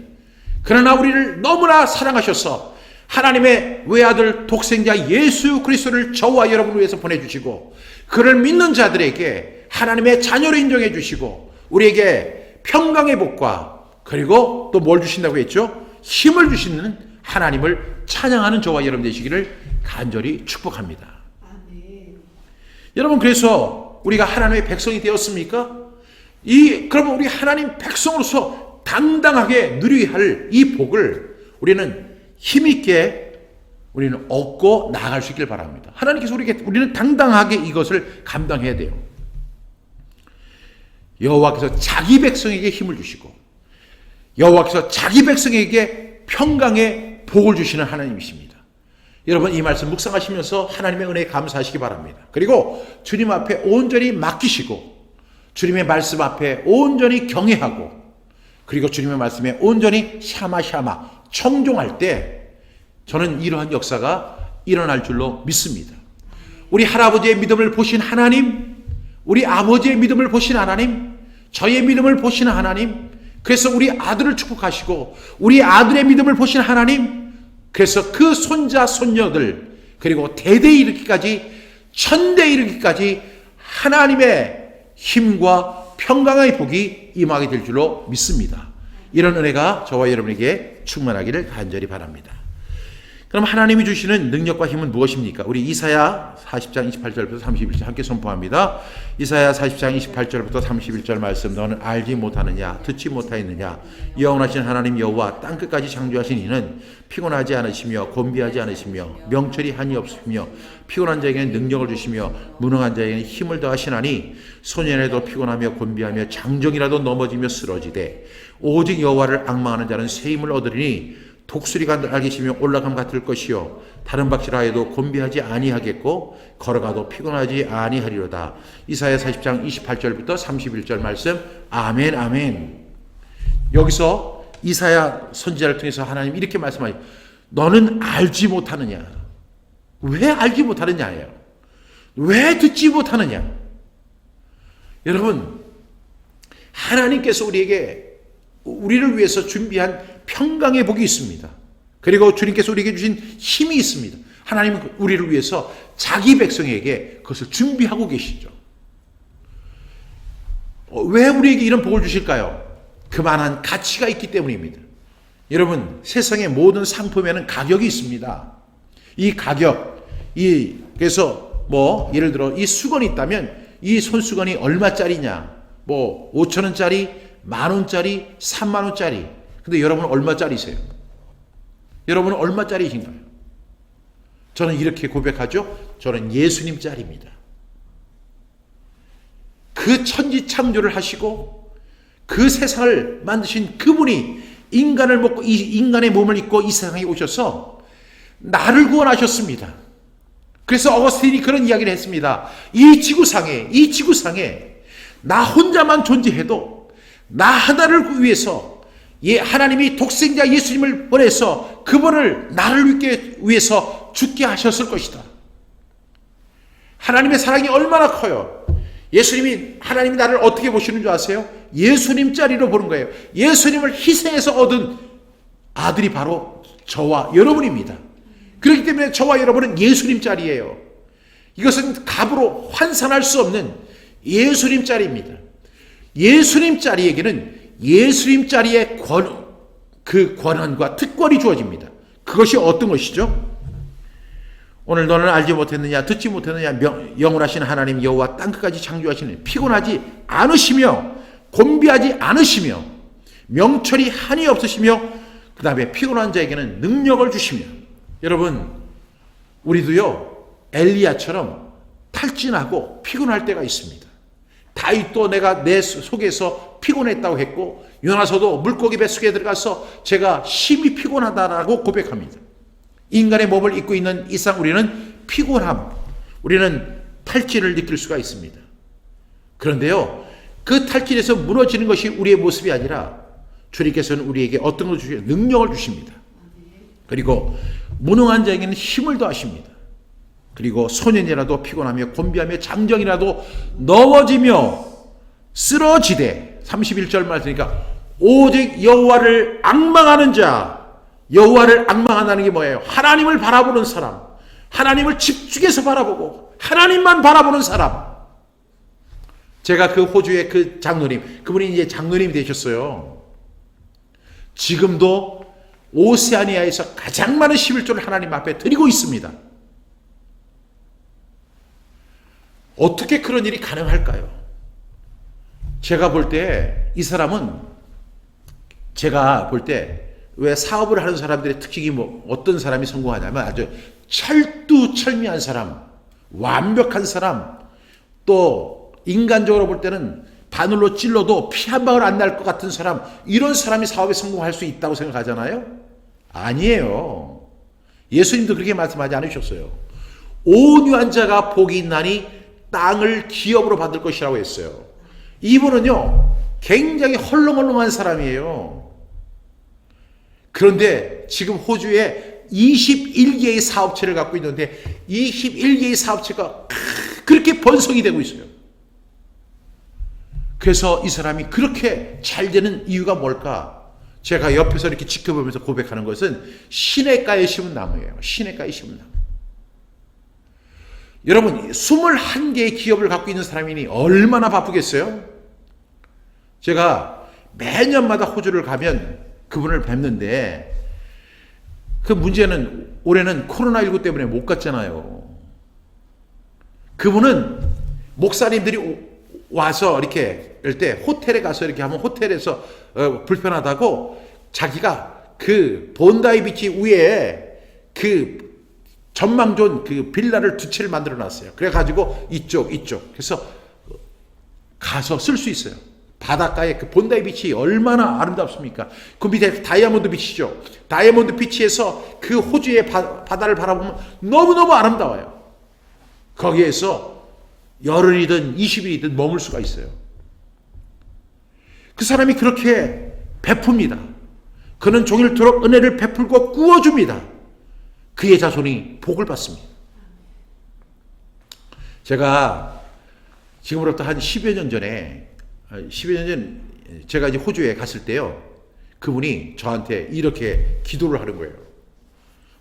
그러나 우리를 너무나 사랑하셔서 하나님의 외아들 독생자 예수 그리스도를 저와 여러분을 위해서 보내주시고 그를 믿는 자들에게 하나님의 자녀로 인정해 주시고 우리에게 평강의 복과 그리고 또 뭘 주신다고 했죠? 힘을 주시는 하나님을 찬양하는 저와 여러분 되시기를 간절히 축복합니다. 아멘. 여러분, 그래서 우리가 하나님의 백성이 되었습니까? 그러면 우리 하나님 백성으로서 당당하게 누려야 할 이 복을 우리는 힘있게 우리는 얻고 나아갈 수 있길 바랍니다. 하나님께서 우리는 당당하게 이것을 감당해야 돼요. 여호와께서 자기 백성에게 힘을 주시고 여호와께서 자기 백성에게 평강의 복을 주시는 하나님이십니다. 여러분, 이 말씀 묵상하시면서 하나님의 은혜에 감사하시기 바랍니다. 그리고 주님 앞에 온전히 맡기시고 주님의 말씀 앞에 온전히 경외하고 그리고 주님의 말씀에 온전히 샤마샤마 청종할 때 저는 이러한 역사가 일어날 줄로 믿습니다. 우리 할아버지의 믿음을 보신 하나님, 우리 아버지의 믿음을 보신 하나님, 저의 믿음을 보신 하나님, 그래서 우리 아들을 축복하시고 우리 아들의 믿음을 보신 하나님, 그래서 그 손자 손녀들 그리고 대대 이르기까지 천대 이르기까지 하나님의 힘과 평강의 복이 임하게 될 줄로 믿습니다. 이런 은혜가 저와 여러분에게 충만하기를 간절히 바랍니다. 그럼 하나님이 주시는 능력과 힘은 무엇입니까? 우리 이사야 40장 28절부터 31절 함께 선포합니다. 이사야 40장 28절부터 31절 말씀. 너는 알지 못하느냐? 듣지 못하였느냐? 영원하신 하나님 여호와 땅끝까지 창조하신 이는 피곤하지 않으시며 곤비하지 않으시며 명철이 한이 없으시며 피곤한 자에게는 능력을 주시며 무능한 자에게는 힘을 더하시나니 소년에도 피곤하며 곤비하며 장정이라도 넘어지며 쓰러지되 오직 여호와를 앙망하는 자는 새 힘을 얻으리니 독수리가 날개치며 올라감 같을 것이요 다른 박시라 해도 곤비하지 아니하겠고 걸어가도 피곤하지 아니하리로다. 이사야 40장 28절부터 31절 말씀. 아멘 아멘. 여기서 이사야 선지자를 통해서 하나님 이렇게 말씀하셔요. 너는 알지 못하느냐? 왜 알지 못하느냐예요. 왜 듣지 못하느냐? 여러분, 하나님께서 우리를 위해서 준비한 평강의 복이 있습니다. 그리고 주님께서 우리에게 주신 힘이 있습니다. 하나님은 우리를 위해서 자기 백성에게 그것을 준비하고 계시죠. 왜 우리에게 이런 복을 주실까요? 그만한 가치가 있기 때문입니다. 여러분, 세상의 모든 상품에는 가격이 있습니다. 이 가격, 그래서 예를 들어 이 수건이 있다면 이 손수건이 얼마짜리냐? 5,000원짜리, 10,000원짜리, 30,000원짜리. 근데 여러분은 얼마짜리세요? 여러분은 얼마짜리신가요? 저는 이렇게 고백하죠. 저는 예수님짜리입니다. 그 천지창조를 하시고 그 세상을 만드신 그분이 인간을 먹고 이 인간의 몸을 입고 이 세상에 오셔서 나를 구원하셨습니다. 그래서 어거스틴이 그런 이야기를 했습니다. 이 지구상에 나 혼자만 존재해도 나 하나를 위해서 하나님이 독생자 예수님을 보내서 그분을 나를 위해서 죽게 하셨을 것이다. 하나님의 사랑이 얼마나 커요. 하나님이 나를 어떻게 보시는 줄 아세요? 예수님짜리로 보는 거예요. 예수님을 희생해서 얻은 아들이 바로 저와 여러분입니다. 그렇기 때문에 저와 여러분은 예수님 짤이에요. 이것은 값으로 환산할 수 없는 예수님 짤입니다. 예수님 짤이에게는 예수님 짤의 그 권한과 특권이 주어집니다. 그것이 어떤 것이죠? 오늘 너는 알지 못했느냐 듣지 못했느냐 영원하신 하나님 여호와 땅끝까지 창조하시는 피곤하지 않으시며 곤비하지 않으시며 명철이 한이 없으시며 그 다음에 피곤한 자에게는 능력을 주시며. 여러분 우리도요 엘리야처럼 탈진하고 피곤할 때가 있습니다. 다윗도 내가 내 속에서 피곤했다고 했고 요나서도 물고기 뱃속에 들어가서 제가 심히 피곤하다라고 고백합니다. 인간의 몸을 입고 있는 이상 우리는 피곤함, 우리는 탈진을 느낄 수가 있습니다. 그런데요 그 탈진에서 무너지는 것이 우리의 모습이 아니라 주님께서는 우리에게 어떤 걸 주시죠? 능력을 주십니다. 그리고 무능한 자에게는 힘을 더하십니다. 그리고 소년이라도 피곤하며 곤비하며 장정이라도 넘어지며 쓰러지되 31절 말씀이니까 오직 여호와를 앙망하는 자. 여호와를 앙망한다는 게 뭐예요? 하나님을 바라보는 사람, 하나님을 집중해서 바라보고 하나님만 바라보는 사람. 제가 그 호주의 그 장로님, 그분이 이제 장로님이 되셨어요. 지금도 오세아니아에서 가장 많은 11조를 하나님 앞에 드리고 있습니다. 어떻게 그런 일이 가능할까요? 제가 볼 때 이 사람은 제가 볼 때 왜 사업을 하는 사람들의 특징이 뭐 어떤 사람이 성공하냐면 아주 철두철미한 사람, 완벽한 사람, 또 인간적으로 볼 때는 바늘로 찔러도 피 한 방울 안 날 것 같은 사람, 이런 사람이 사업에 성공할 수 있다고 생각하잖아요? 아니에요. 예수님도 그렇게 말씀하지 않으셨어요. 온유한 자가 복이 있나니 땅을 기업으로 받을 것이라고 했어요. 이분은요 굉장히 헐렁헐렁한 사람이에요. 그런데 지금 호주에 21개의 사업체를 갖고 있는데 21개의 사업체가 그렇게 번성이 되고 있어요. 그래서 이 사람이 그렇게 잘 되는 이유가 뭘까? 제가 옆에서 이렇게 지켜보면서 고백하는 것은 시냇가에 심은 나무예요. 시냇가에 심은 나무. 여러분 21개의 기업을 갖고 있는 사람이니 얼마나 바쁘겠어요? 제가 매년마다 호주를 가면 그분을 뵙는데 그 문제는 올해는 코로나19 때문에 못 갔잖아요. 그분은 목사님들이 와서 이렇게 할 때 호텔에 가서 이렇게 하면 호텔에서 불편하다고 자기가 그 본다이 비치 위에 그 전망존 그 빌라를 두 채를 만들어 놨어요. 그래가지고 이쪽 그래서 가서 쓸 수 있어요. 바닷가에 그 본다이 비치 얼마나 아름답습니까? 그 밑에 다이아몬드 비치죠. 다이아몬드 비치에서 그 호주의 바다를 바라보면 너무너무 아름다워요. 거기에서 열흘이든 20일이든 머물 수가 있어요. 그 사람이 그렇게 베풉니다. 그는 종일토록 은혜를 베풀고 꾸어줍니다. 그의 자손이 복을 받습니다. 제가 지금으로부터 한 10여 년 전에 제가 이제 호주에 갔을 때요. 그분이 저한테 이렇게 기도를 하는 거예요.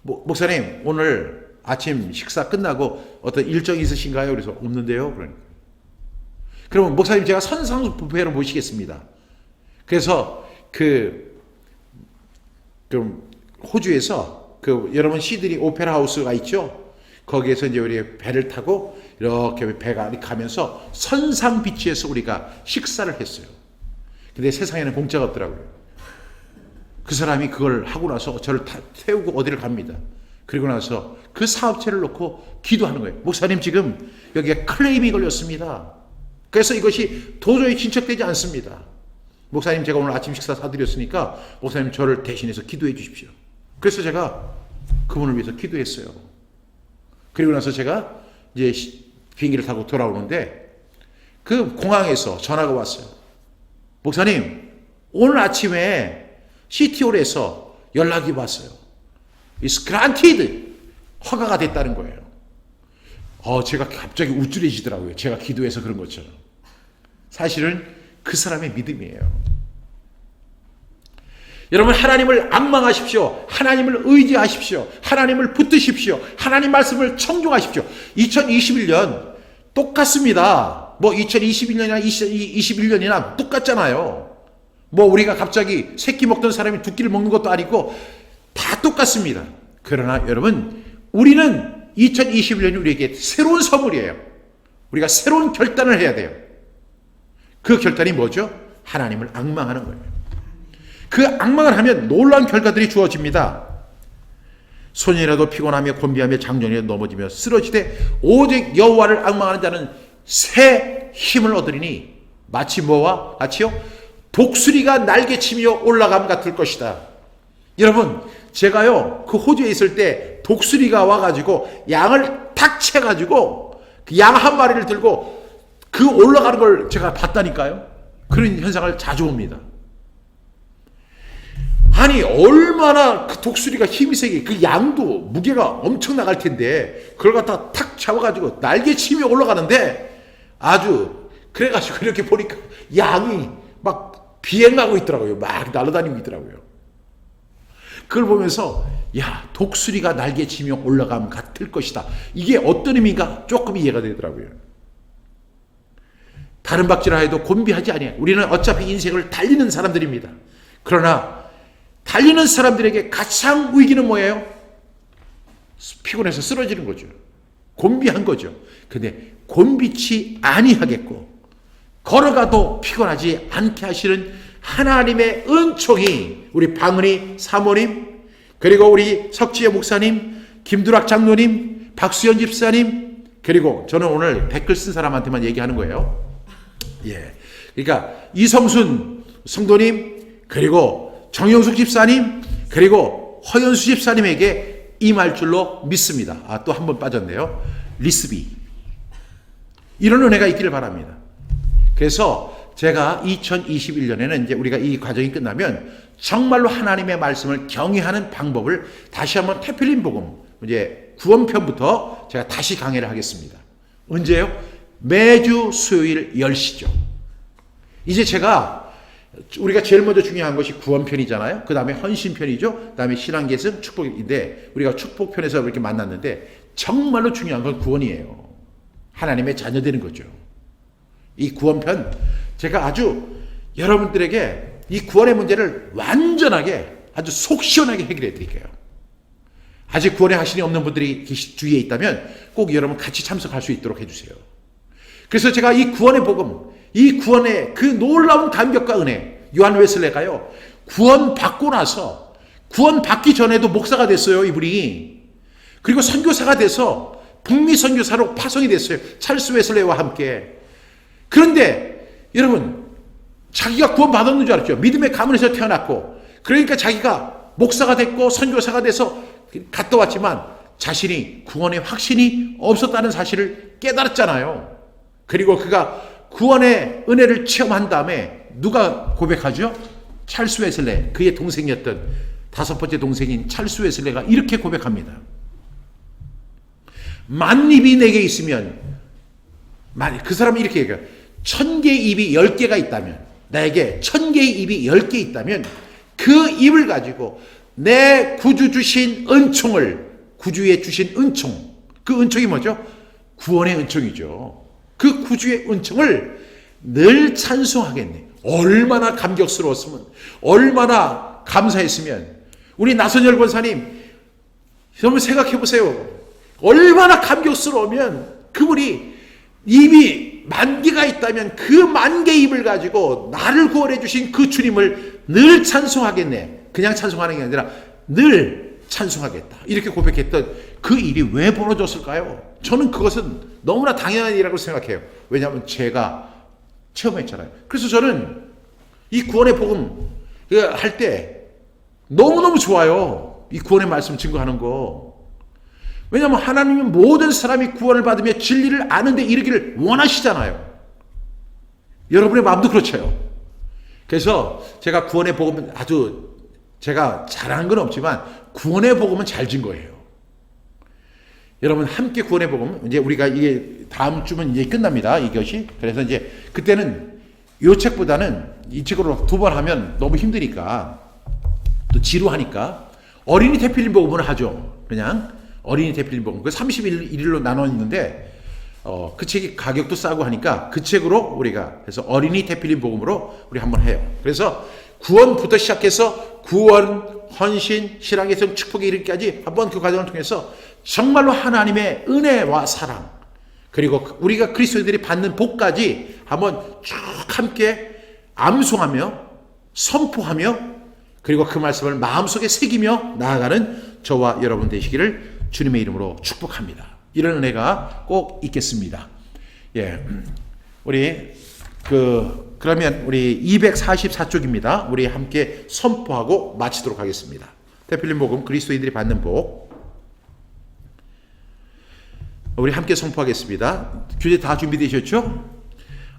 목사님, 오늘 아침 식사 끝나고 어떤 일정이 있으신가요? 그래서 없는데요. 그러니까. 그러면 목사님 제가 선상수 뷔페로 모시겠습니다. 그래서 호주에서 여러분 시드니 오페라 하우스가 있죠. 거기에서 이제 우리 배를 타고 이렇게 배가 가면서 선상 비치에서 우리가 식사를 했어요. 근데 세상에는 공짜가 없더라고요. 그 사람이 그걸 하고 나서 저를 태우고 어디를 갑니다. 그리고 나서 그 사업체를 놓고 기도하는 거예요. 목사님 지금 여기에 클레임이 걸렸습니다. 그래서 이것이 도저히 진척되지 않습니다. 목사님 제가 오늘 아침 식사 사드렸으니까 목사님 저를 대신해서 기도해 주십시오. 그래서 제가 그분을 위해서 기도했어요. 그리고 나서 제가 이제 비행기를 타고 돌아오는데 그 공항에서 전화가 왔어요. 목사님 오늘 아침에 시티홀에서 연락이 왔어요. It's granted. 허가가 됐다는 거예요. 제가 갑자기 우쭐해지더라고요. 제가 기도해서 그런 것처럼. 사실은 그 사람의 믿음이에요. 여러분, 하나님을 앙망하십시오. 하나님을 의지하십시오. 하나님을 붙드십시오. 하나님 말씀을 청중하십시오. 2021년 똑같습니다. 뭐 2021년이나 2021년이나 똑같잖아요. 뭐 우리가 갑자기 새끼 먹던 사람이 두 끼를 먹는 것도 아니고 다 똑같습니다. 그러나 여러분, 우리는 2021년이 우리에게 새로운 선물이에요. 우리가 새로운 결단을 해야 돼요. 그 결단이 뭐죠? 하나님을 앙망하는 거예요. 그 앙망을 하면 놀라운 결과들이 주어집니다. 소년이라도 피곤하며 곤비하며 장정이라도 넘어지며 쓰러지되 오직 여호와를 앙망하는 자는 새 힘을 얻으리니 마치 뭐와 같이요? 독수리가 날개치며 올라감 같을 것이다. 여러분, 제가요 그 호주에 있을 때 독수리가 와가지고 양을 탁 채가지고 그 양 한 마리를 들고 그 올라가는 걸 제가 봤다니까요. 그런 현상을 자주 봅니다. 아니, 얼마나 그 독수리가 힘이 세게, 그 양도 무게가 엄청 나갈 텐데 그걸 갖다 탁 잡아가지고 날개치며 올라가는데, 아주 그래가지고 이렇게 보니까 양이 막 비행하고 있더라고요. 막 날아다니고 있더라고요. 그걸 보면서 야, 독수리가 날개치며 올라감 같을 것이다. 이게 어떤 의미인가 조금 이해가 되더라고요. 다른 박질을 해도 곤비하지 아니해요. 우리는 어차피 인생을 달리는 사람들입니다. 그러나 달리는 사람들에게 가장 위기는 뭐예요? 피곤해서 쓰러지는 거죠. 곤비한 거죠. 근데 곤비치 아니하겠고 걸어가도 피곤하지 않게 하시는 하나님의 은총이 우리 방은희 사모님, 그리고 우리 석지혜 목사님, 김두락 장로님, 박수현 집사님, 그리고 저는 오늘 댓글 쓴 사람한테만 얘기하는 거예요. 예. 그러니까 이성순 성도님, 그리고 정영숙 집사님, 그리고 허연수 집사님에게 임할 줄로 믿습니다. 아, 또 한 번 빠졌네요. 리스비. 이런 은혜가 있기를 바랍니다. 그래서 제가 2021년에는 이제 우리가 이 과정이 끝나면 정말로 하나님의 말씀을 경외하는 방법을 다시 한번 태필린 복음, 이제 구원편부터 제가 다시 강의를 하겠습니다. 언제요? 매주 수요일 10시죠. 이제 우리가 제일 먼저 중요한 것이 구원편이잖아요. 그 다음에 헌신편이죠. 그 다음에 신앙계승, 축복인데 우리가 축복편에서 이렇게 만났는데 정말로 중요한 건 구원이에요. 하나님의 자녀 되는 거죠. 이 구원편, 제가 아주 여러분들에게 이 구원의 문제를 완전하게 아주 속 시원하게 해결해 드릴게요. 아직 구원의 확신이 없는 분들이 주위에 있다면 꼭 여러분 같이 참석할 수 있도록 해주세요. 그래서 제가 이 구원의 복음, 이 구원의 그 놀라운 감격과 은혜, 요한 웨슬레가요, 구원 받고 나서, 구원 받기 전에도 목사가 됐어요, 이분이. 그리고 선교사가 돼서 북미 선교사로 파송이 됐어요. 찰스 웨슬레와 함께. 그런데 여러분, 자기가 구원 받았는 줄 알았죠. 믿음의 가문에서 태어났고, 그러니까 자기가 목사가 됐고 선교사가 돼서 갔다 왔지만 자신이 구원의 확신이 없었다는 사실을 깨달았잖아요. 그리고 그가 구원의 은혜를 체험한 다음에 누가 고백하죠? 찰스 웨슬레, 그의 동생이었던 5번째 동생인 찰스 웨슬레가 이렇게 고백합니다. 만입이 내게 있으면, 그 사람이 이렇게 얘기해요. 1000개의 입이 10개가 있다면, 나에게 1000개의 입이 10개 있다면 그 입을 가지고 내 구주 주신 은총을, 구주에 주신 은총, 그 은총이 뭐죠? 구원의 은총이죠. 그 구주의 은총을 늘 찬송하겠네. 얼마나 감격스러웠으면, 얼마나 감사했으면. 우리 나선열 권사님, 여러분 생각해 보세요. 얼마나 감격스러우면 그분이 입이 10,000개가 있다면 그 10,000개 입을 가지고 나를 구원해 주신 그 주님을 늘 찬송하겠네. 그냥 찬송하는 게 아니라 늘 찬송하겠다. 이렇게 고백했던 그 일이 왜 벌어졌을까요? 저는 그것은 너무나 당연한 일이라고 생각해요. 왜냐하면 제가 체험했잖아요. 그래서 저는 이 구원의 복음 할 때 너무너무 좋아요. 이 구원의 말씀 증거하는 거. 왜냐하면 하나님은 모든 사람이 구원을 받으며 진리를 아는데 이르기를 원하시잖아요. 여러분의 마음도 그렇죠. 그래서 제가 구원의 복음은 아주 제가 잘하는 건 없지만 구원의 복음은 잘 진 거예요. 여러분 함께 구원의 복음, 이제 우리가 이게 다음 주면 이제 끝납니다. 이것이. 그래서 이제 그때는 이 책보다는 이 책으로 2번 하면 너무 힘드니까 또 지루하니까 어린이 대필린 복음을 하죠. 그냥 어린이 대필린 복음. 그 31일로 나눠 있는데 그 책이 가격도 싸고 하니까 그 책으로 우리가 그래서 어린이 대필린 복음으로 우리 한번 해요. 그래서 구원부터 시작해서 구원, 헌신, 신앙의 축복에 이르기까지 한번 그 과정을 통해서 정말로 하나님의 은혜와 사랑 그리고 우리가 그리스도인들이 받는 복까지 한번 쭉 함께 암송하며 선포하며 그리고 그 말씀을 마음속에 새기며 나아가는 저와 여러분 되시기를 주님의 이름으로 축복합니다. 이런 은혜가 꼭 있겠습니다. 예, 우리 그러면 우리 244쪽입니다. 우리 함께 선포하고 마치도록 하겠습니다. 대필린 복음 그리스도인들이 받는 복. 우리 함께 선포하겠습니다. 교재 다 준비되셨죠?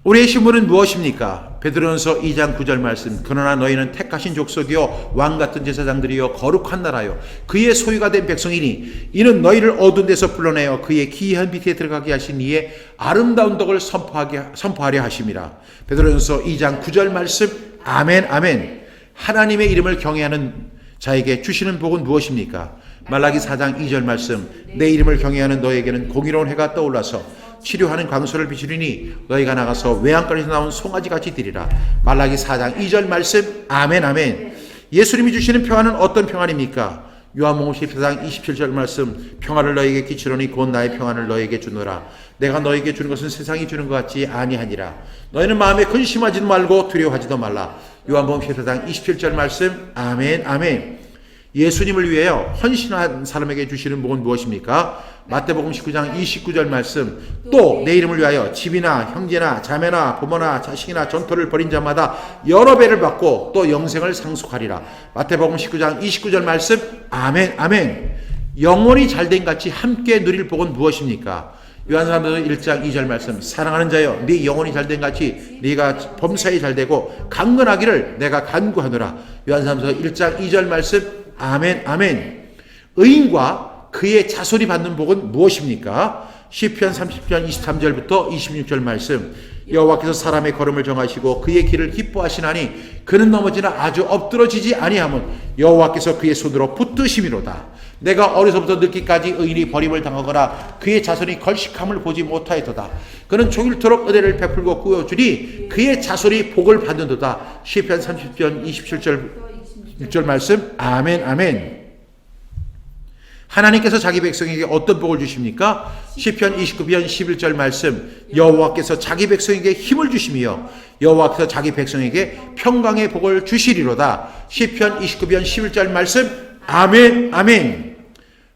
우리의 신분은 무엇입니까? 베드로전서 2장 9절 말씀. 그러나 너희는 택하신 족속이요 왕 같은 제사장들이요 거룩한 나라요 그의 소유가 된 백성이니 이는 너희를 어두운 데서 불러내어 그의 기이한 빛에 들어가게 하신 이의 아름다운 덕을 선포하려 하심이라. 베드로전서 2장 9절 말씀. 아멘 아멘. 하나님의 이름을 경외하는 자에게 주시는 복은 무엇입니까? 말라기 4장 2절 말씀. 내 이름을 경외하는 너에게는 공의로운 해가 떠올라서 치료하는 광소를 비추리니 너희가 나가서 외양간에서 나온 송아지같이 되리라. 말라기 4장 2절 말씀. 아멘 아멘. 예수님이 주시는 평안은 어떤 평안입니까? 요한복음 14장 27절 말씀. 평안을 너에게 끼치노니 곧 나의 평안을 너에게 주노라. 내가 너에게 주는 것은 세상이 주는 것 같지 아니하니라. 너희는 마음에 근심하지도 말고 두려워하지도 말라. 요한복음 14장 27절 말씀. 아멘 아멘. 예수님을 위하여 헌신한 사람에게 주시는 복은 무엇입니까? 마태복음 19장 29절 말씀. 또 내 이름을 위하여 집이나 형제나 자매나 부모나 자식이나 전토를 벌인 자마다 여러 배를 받고 또 영생을 상속하리라. 마태복음 19장 29절 말씀. 아멘 아멘. 영원히 잘된 같이 함께 누릴 복은 무엇입니까? 요한사도서 1장 2절 말씀. 사랑하는 자여 네 영혼이 잘된 같이 네가 범사에 잘되고 강건하기를 내가 간구하노라. 요한사도서 1장 2절 말씀. 아멘 아멘. 의인과 그의 자손이 받는 복은 무엇입니까? 시편 30편 23절부터 26절 말씀. 여호와께서 사람의 걸음을 정하시고 그의 길을 기뻐하시나니 그는 넘어지나 아주 엎드러지지 아니함은 여호와께서 그의 손으로 붙드심이로다. 내가 어려서부터 늙기까지 의인이 버림을 당하거나 그의 자손이 걸식함을 보지 못하였도다. 그는 종일토록 은혜를 베풀고 꾸어주니 그의 자손이 복을 받는도다. 시편 30편 27절 6절 말씀. 아멘 아멘. 하나님께서 자기 백성에게 어떤 복을 주십니까? 시편 29편 11절 말씀. 여호와께서 자기 백성에게 힘을 주시며 여호와께서 자기 백성에게 평강의 복을 주시리로다. 시편 29편 11절 말씀. 아멘 아멘.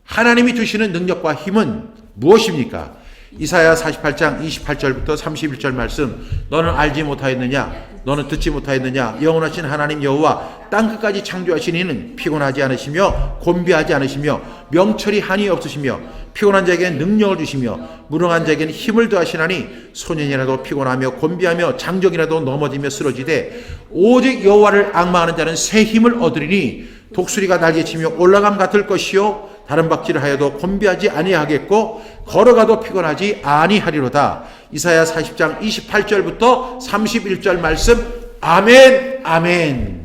하나님이 주시는 능력과 힘은 무엇입니까? 이사야 48장 28절부터 31절 말씀. 너는 알지 못하였느냐? 너는 듣지 못하였느냐? 영원하신 하나님 여호와 땅끝까지 창조하신 이는 피곤하지 않으시며 곤비하지 않으시며 명철이 한이 없으시며 피곤한 자에게는 능력을 주시며 무능한 자에게는 힘을 더하시나니 소년이라도 피곤하며 곤비하며 장정이라도 넘어지며 쓰러지되 오직 여호와를 앙망하는 자는 새 힘을 얻으리니 독수리가 날개치며 올라감 같을 것이요 다른 박질을 하여도 곤비하지 아니하겠고 걸어가도 피곤하지 아니하리로다. 이사야 40장 28절부터 31절 말씀. 아멘 아멘.